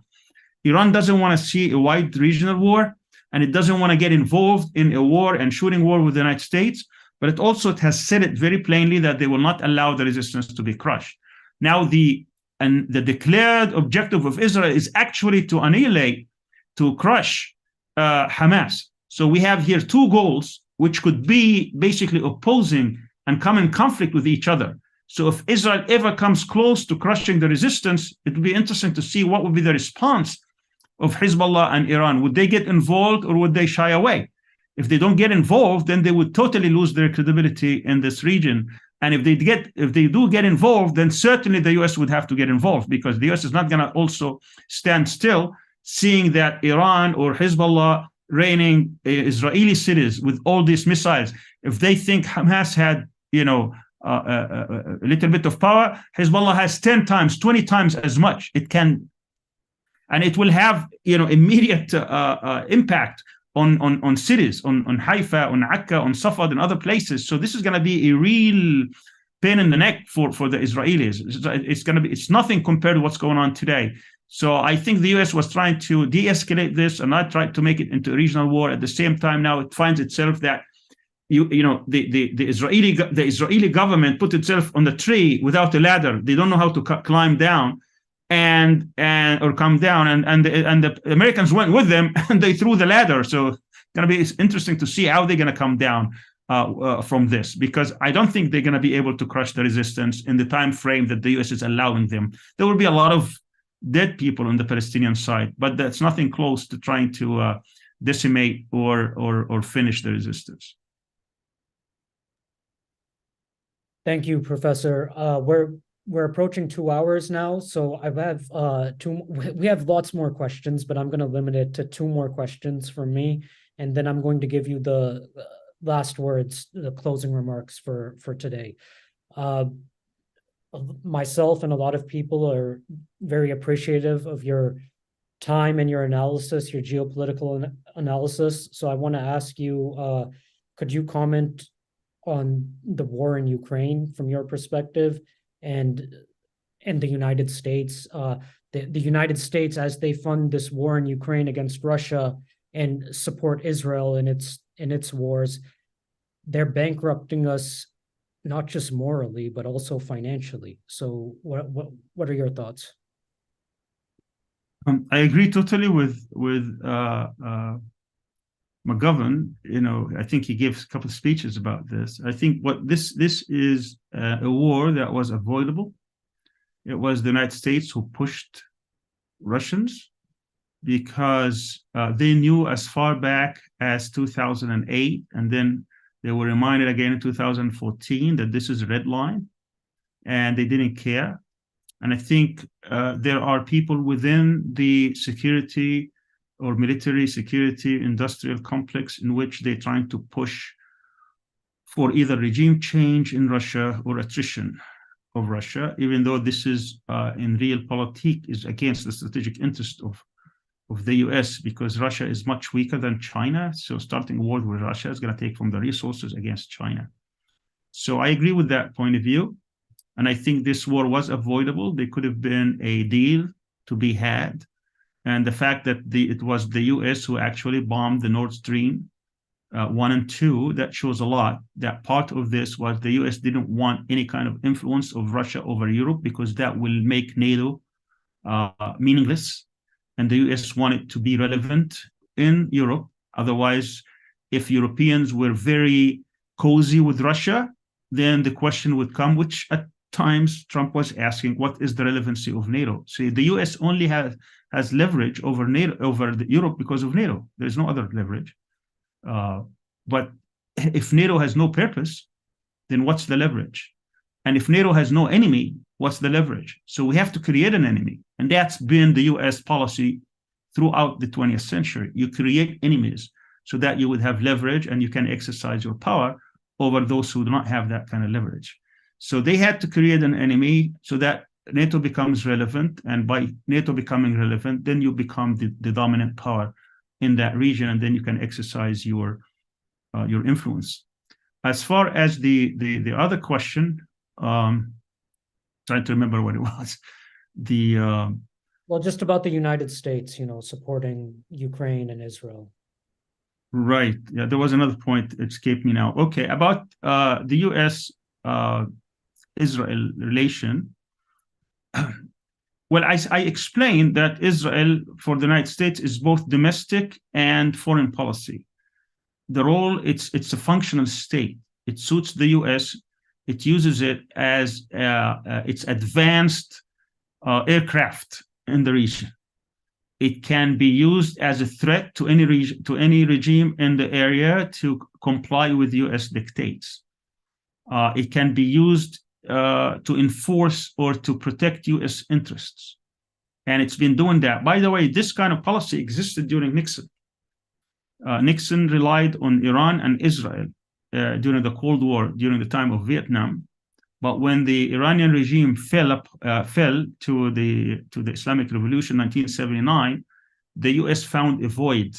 B: Iran doesn't want to see a wide regional war, and it doesn't want to get involved in a war and shooting war with the United States, but it has said it very plainly that they will not allow the resistance to be crushed. Now, the declared objective of Israel is actually to annihilate, to crush Hamas. So we have here 2 goals, which could be basically opposing and come in conflict with each other. So if Israel ever comes close to crushing the resistance, it would be interesting to see what would be the response of Hezbollah and Iran? Would they get involved or would they shy away? If they don't get involved, then they would totally lose their credibility in this region. And if they do get involved, then certainly the US would have to get involved, because the US is not going to also stand still seeing that Iran or Hezbollah raining Israeli cities with all these missiles. If they think Hamas had, a little bit of power, Hezbollah has 10 times, 20 times as much. It can, and it will have, immediate impact on cities, on Haifa, on Akka, on Safad, and other places. So this is going to be a real pain in the neck for the Israelis. It's nothing compared to what's going on today. So I think the US was trying to de-escalate this and not try to make it into a regional war. At the same time, now it finds itself that the Israeli government put itself on the tree without a ladder. They don't know how to climb down or come down, and the Americans went with them and they threw the ladder. So it's going to be interesting to see how they're going to come down from this, because I don't think they're going to be able to crush the resistance in the time frame that the US is allowing them. There will be a lot of dead people on the Palestinian side, but that's nothing close to trying to decimate or finish the resistance.
A: Thank you, Professor. We're approaching 2 hours now, so we have lots more questions, but I'm going to limit it to 2 more questions from me, and then I'm going to give you the last words, the closing remarks for today. Myself and a lot of people are very appreciative of your time and your analysis, your geopolitical analysis. So I want to ask you, could you comment on the war in Ukraine from your perspective, and the United States, the United States, as they fund this war in Ukraine against Russia and support Israel in its wars, they're bankrupting us, not just morally, but also financially. So what are your thoughts?
B: I agree totally with McGovern. I think he gave a couple of speeches about this. I think what this is a war that was avoidable. It was the United States who pushed Russians, because they knew as far back as 2008, and then they were reminded again in 2014 that this is a red line, and they didn't care. And I think there are people within the security or military security industrial complex in which they're trying to push for either regime change in Russia or attrition of Russia, even though this is in realpolitik is against the strategic interest of the US, because Russia is much weaker than China. So starting a war with Russia is going to take from the resources against China. So I agree with that point of view. And I think this war was avoidable. There could have been a deal to be had. And the fact that it was the US who actually bombed the Nord Stream 1 and 2, that shows a lot. That part of this was the US didn't want any kind of influence of Russia over Europe, because that will make NATO meaningless. And the US wanted to be relevant in Europe. Otherwise, if Europeans were very cozy with Russia, then the question would come, which at times Trump was asking, what is the relevancy of NATO? See, the US only has leverage over NATO, over Europe, because of NATO. There's no other leverage. But if NATO has no purpose, then what's the leverage? And if NATO has no enemy, what's the leverage? So we have to create an enemy. And that's been the US policy throughout the 20th century. You create enemies so that you would have leverage and you can exercise your power over those who do not have that kind of leverage. So they had to create an enemy so that NATO becomes relevant. And by NATO becoming relevant, then you become the dominant power in that region, and then you can exercise your influence. As far as the other question, trying to remember what it was.
A: Well, just about the United States, supporting Ukraine and Israel.
B: Right. Yeah, there was another point that escaped me now. Okay, about the US-Israel relation. Well, I explained that Israel for the United States is both domestic and foreign policy. The role, it's a functional state. It suits the US. It uses it as its advanced aircraft in the region. it can be used as a threat to any regime in the area to comply with US dictates. It can be used to enforce or to protect US interests. And it's been doing that. By the way, this kind of policy existed during Nixon. Nixon relied on Iran and Israel during the Cold War, during the time of Vietnam. But when the Iranian regime fell to the Islamic Revolution, 1979, the US found a void.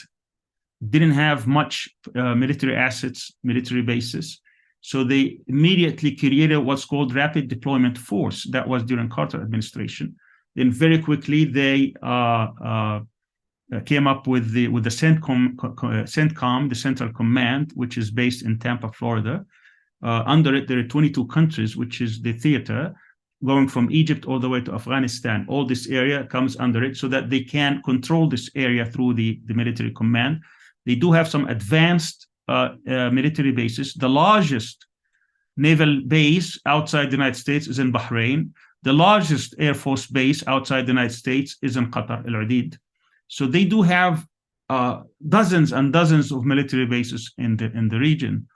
B: Didn't have much military assets, military bases. So they immediately created what's called Rapid Deployment Force. That was during Carter administration. Then very quickly they came up with the CENTCOM, the Central Command, which is based in Tampa, Florida. Under it, there are 22 countries, which is the theater, going from Egypt all the way to Afghanistan. All this area comes under it so that they can control this area through the military command. They do have some advanced military bases. The largest naval base outside the United States is in Bahrain. The largest Air Force base outside the United States is in Qatar, Al Udeid. So they do have dozens and dozens of military bases in the region.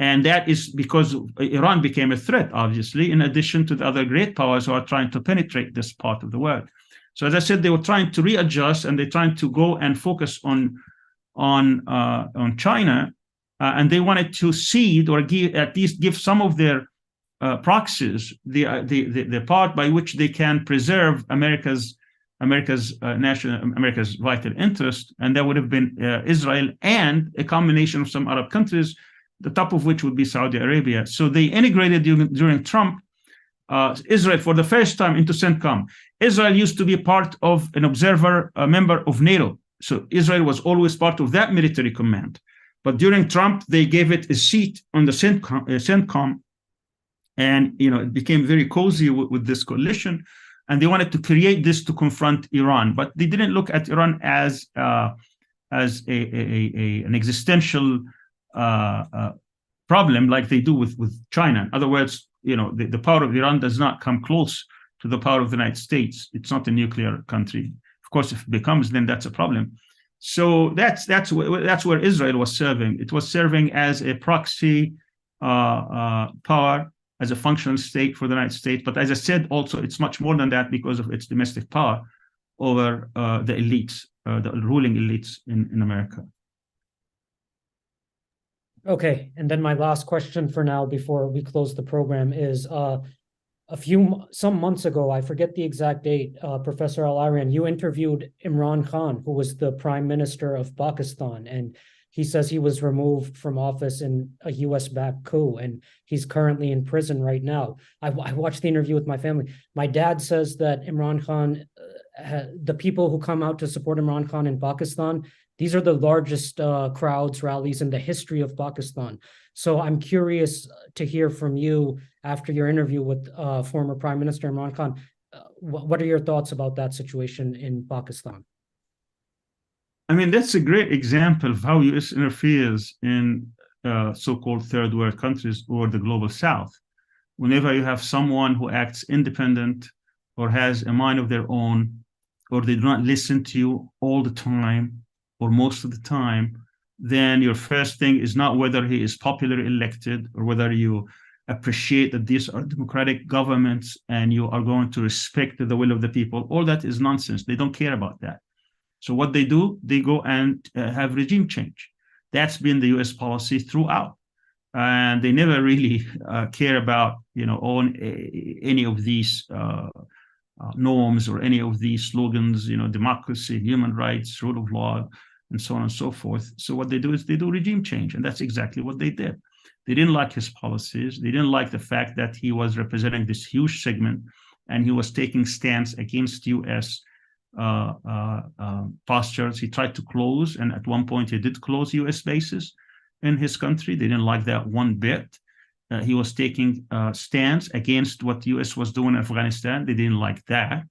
B: And that is because Iran became a threat, obviously, in addition to the other great powers who are trying to penetrate this part of the world. So as I said, they were trying to readjust, and they're trying to go and focus on China, and they wanted to cede or at least give some of their proxies the part by which they can preserve America's vital interest, and that would have been Israel and a combination of some Arab countries, the top of which would be Saudi Arabia. So they integrated during Trump Israel for the first time into CENTCOM. Israel used to be part of an observer, a member of NATO. So Israel was always part of that military command. But during Trump, they gave it a seat on the CENTCOM, and it became very cozy with this coalition. And they wanted to create this to confront Iran, but they didn't look at Iran as an existential problem like they do with China. In other words, the power of Iran does not come close to the power of the United States. It's not a nuclear country. Of course, if it becomes, then that's a problem. So that's where Israel was serving. It was serving as a proxy power, as a functional state for the United States. But as I said, also, it's much more than that because of its domestic power over the elites, the ruling elites in America.
A: Okay, and then my last question for now before we close the program is some months ago, I forget the exact date, Professor Al-Arian, you interviewed Imran Khan, who was the Prime Minister of Pakistan, and he says he was removed from office in a US-backed coup, and he's currently in prison right now. I watched the interview with my family. My dad says that Imran Khan, the people who come out to support Imran Khan in Pakistan, these are the largest crowds, rallies in the history of Pakistan. So I'm curious to hear from you after your interview with former Prime Minister Imran Khan. What are your thoughts about that situation in Pakistan?
B: I mean, that's a great example of how US interferes in so-called third world countries or the global South. Whenever you have someone who acts independent or has a mind of their own, or they do not listen to you all the time or most of the time, then your first thing is not whether he is popularly elected or whether you appreciate that these are democratic governments and you are going to respect the will of the people. All that is nonsense. They don't care about that. So what they do, they go and have regime change. That's been the US policy throughout. And they never really care about, any of these norms or any of these slogans, democracy, human rights, rule of law, and so on and so forth. So what they do is they do regime change. And that's exactly what they did. They didn't like his policies. They didn't like the fact that he was representing this huge segment and he was taking stance against US postures. He tried to close, and at one point he did close US bases in his country. They didn't like that one bit. He was taking stance against what the US was doing in Afghanistan. They didn't like that.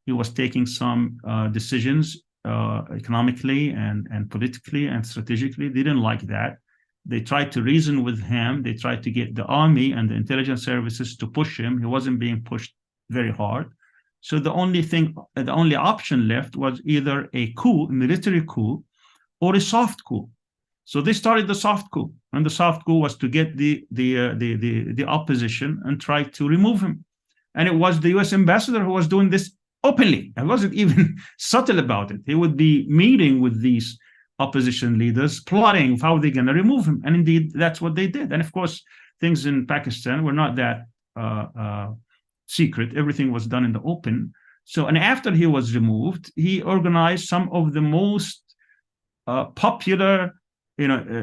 B: He was taking some decisions economically and politically and strategically. They didn't like that. They tried to reason with him. They tried to get the army and the intelligence services to push him. He wasn't being pushed very hard. So the only option left was either a coup, a military coup, or a soft coup. So they started the soft coup, and the soft coup was to get the opposition and try to remove him. And it was the U.S. ambassador who was doing this openly. I wasn't even subtle about it. He would be meeting with these opposition leaders, plotting how they're going to remove him. And indeed, that's what they did. And of course, things in Pakistan were not that secret. Everything was done in the open. So, and after he was removed, he organized some of the most popular,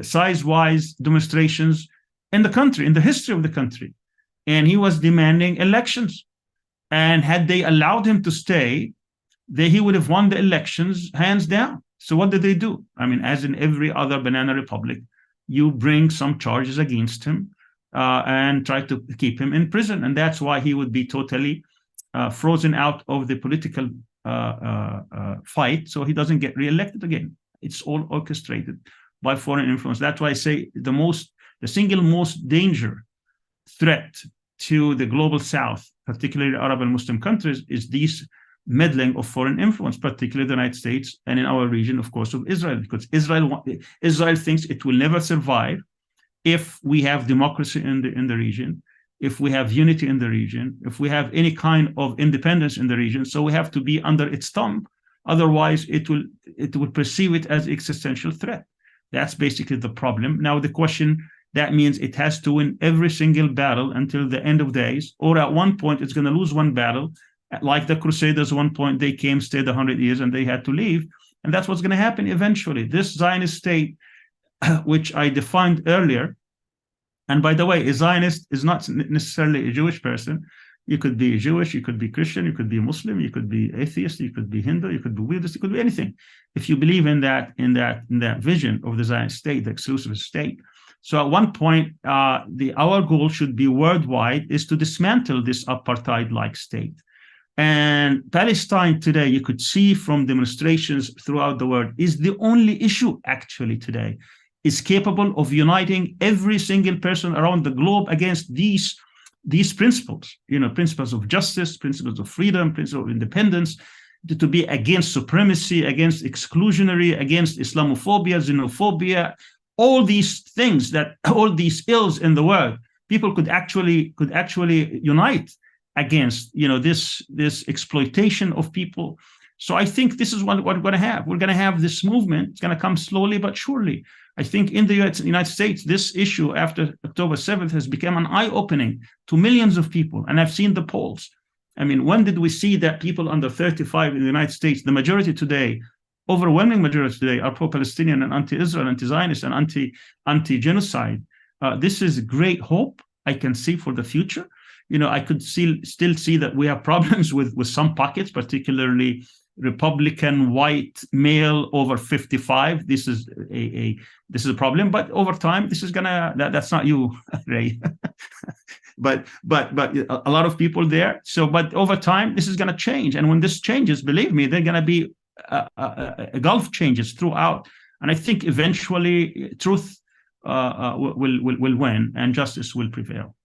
B: size-wise demonstrations in the country, in the history of the country. And he was demanding elections. And had they allowed him to stay, he would have won the elections hands down. So what did they do? I mean, as in every other banana republic, you bring some charges against him and try to keep him in prison. And that's why he would be totally frozen out of the political fight, so he doesn't get reelected again. It's all orchestrated by foreign influence. That's why I say the single most danger threat to the global South, particularly Arab and Muslim countries, is these meddling of foreign influence, particularly the United States, and in our region, of course, of Israel, because Israel thinks it will never survive if we have democracy in the region, if we have unity in the region, if we have any kind of independence in the region. So we have to be under its thumb. Otherwise, it will perceive it as existential threat. That's basically the problem. Now, the question, that means it has to win every single battle until the end of days, or at one point it's going to lose one battle. Like the Crusaders, one point they came, stayed 100 years, and they had to leave. And that's what's going to happen eventually. This Zionist state, which I defined earlier, and by the way, a Zionist is not necessarily a Jewish person. You could be Jewish, you could be Christian, you could be Muslim, you could be atheist, you could be Hindu, you could be Buddhist, you could be anything. If you believe in that vision of the Zionist state, the exclusive state. So at one point, our goal should be worldwide is to dismantle this apartheid-like state. And Palestine today, you could see from demonstrations throughout the world, is the only issue actually today is capable of uniting every single person around the globe against these principles, principles of justice, principles of freedom, principles of independence, to be against supremacy, against exclusionary, against Islamophobia, xenophobia, all these things, all these ills in the world, people could actually unite against, this exploitation of people. So I think this is what we're going to have. We're going to have this movement. It's going to come slowly but surely. I think in the United States, this issue after October 7th has become an eye-opening to millions of people. And I've seen the polls. I mean, when did we see that people under 35 in the United States, the majority today, overwhelming majority today, are pro-Palestinian and anti-Israel, anti-Zionist, and anti-genocide? This is great hope I can see for the future. I could still see that we have problems with some pockets, particularly Republican white male over 55. This is a problem, but over time, this is that's not you, Ray, but a lot of people there. So, but over time, this is gonna change, and when this changes, believe me, they're gonna be gulf changes throughout, and I think eventually truth will win and justice will prevail.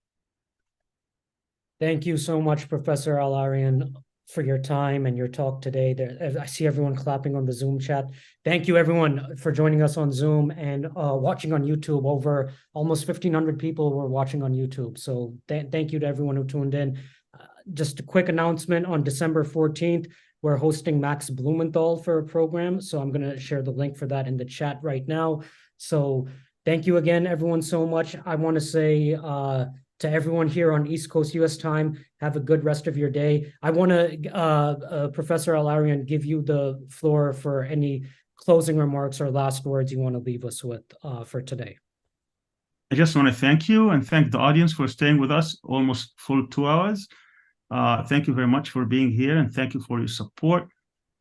A: Thank you so much, Professor Al-Arian, for your time and your talk today. I see everyone clapping on the Zoom chat. Thank you, everyone, for joining us on Zoom and watching on YouTube. Over almost 1,500 people were watching on YouTube. So thank you to everyone who tuned in. Just a quick announcement, on December 14th, we're hosting Max Blumenthal for a program. So I'm going to share the link for that in the chat right now. So thank you again, everyone, so much. I want to say to everyone here on East Coast US time, have a good rest of your day. I want to, Professor Al-Arian, give you the floor for any closing remarks or last words you want to leave us with for today.
B: I just want to thank you and thank the audience for staying with us almost full 2 hours. Thank you very much for being here, and thank you for your support.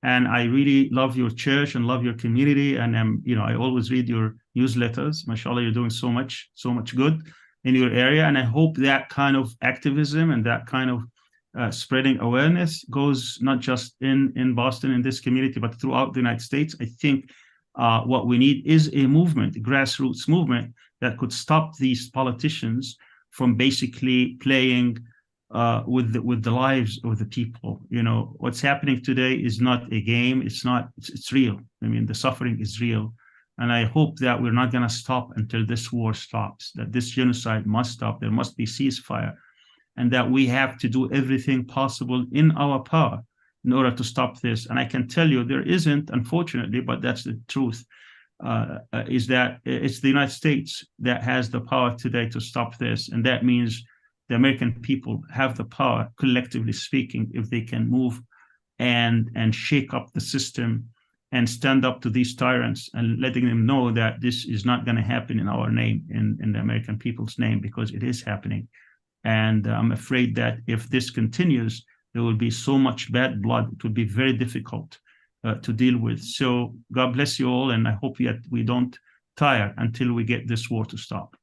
B: And I really love your church and love your community. And I always read your newsletters. MashaAllah, you're doing so much good in your area. And I hope that kind of activism and that kind of spreading awareness goes not just in Boston, in this community, but throughout the United States. I think what we need is a movement, a grassroots movement that could stop these politicians from basically playing with the lives of the people. You know, what's happening today is not a game. It's real. I mean, the suffering is real. And I hope that we're not going to stop until this war stops, that this genocide must stop. There must be ceasefire, and that we have to do everything possible in our power in order to stop this. And I can tell you there isn't, unfortunately, but that's the truth, is that it's the United States that has the power today to stop this. And that means the American people have the power, collectively speaking, if they can move and shake up the system and stand up to these tyrants and letting them know that this is not going to happen in our name, in the American people's name, because it is happening. And I'm afraid that if this continues, there will be so much bad blood. It will be very difficult to deal with. So God bless you all. And I hope that we don't tire until we get this war to stop.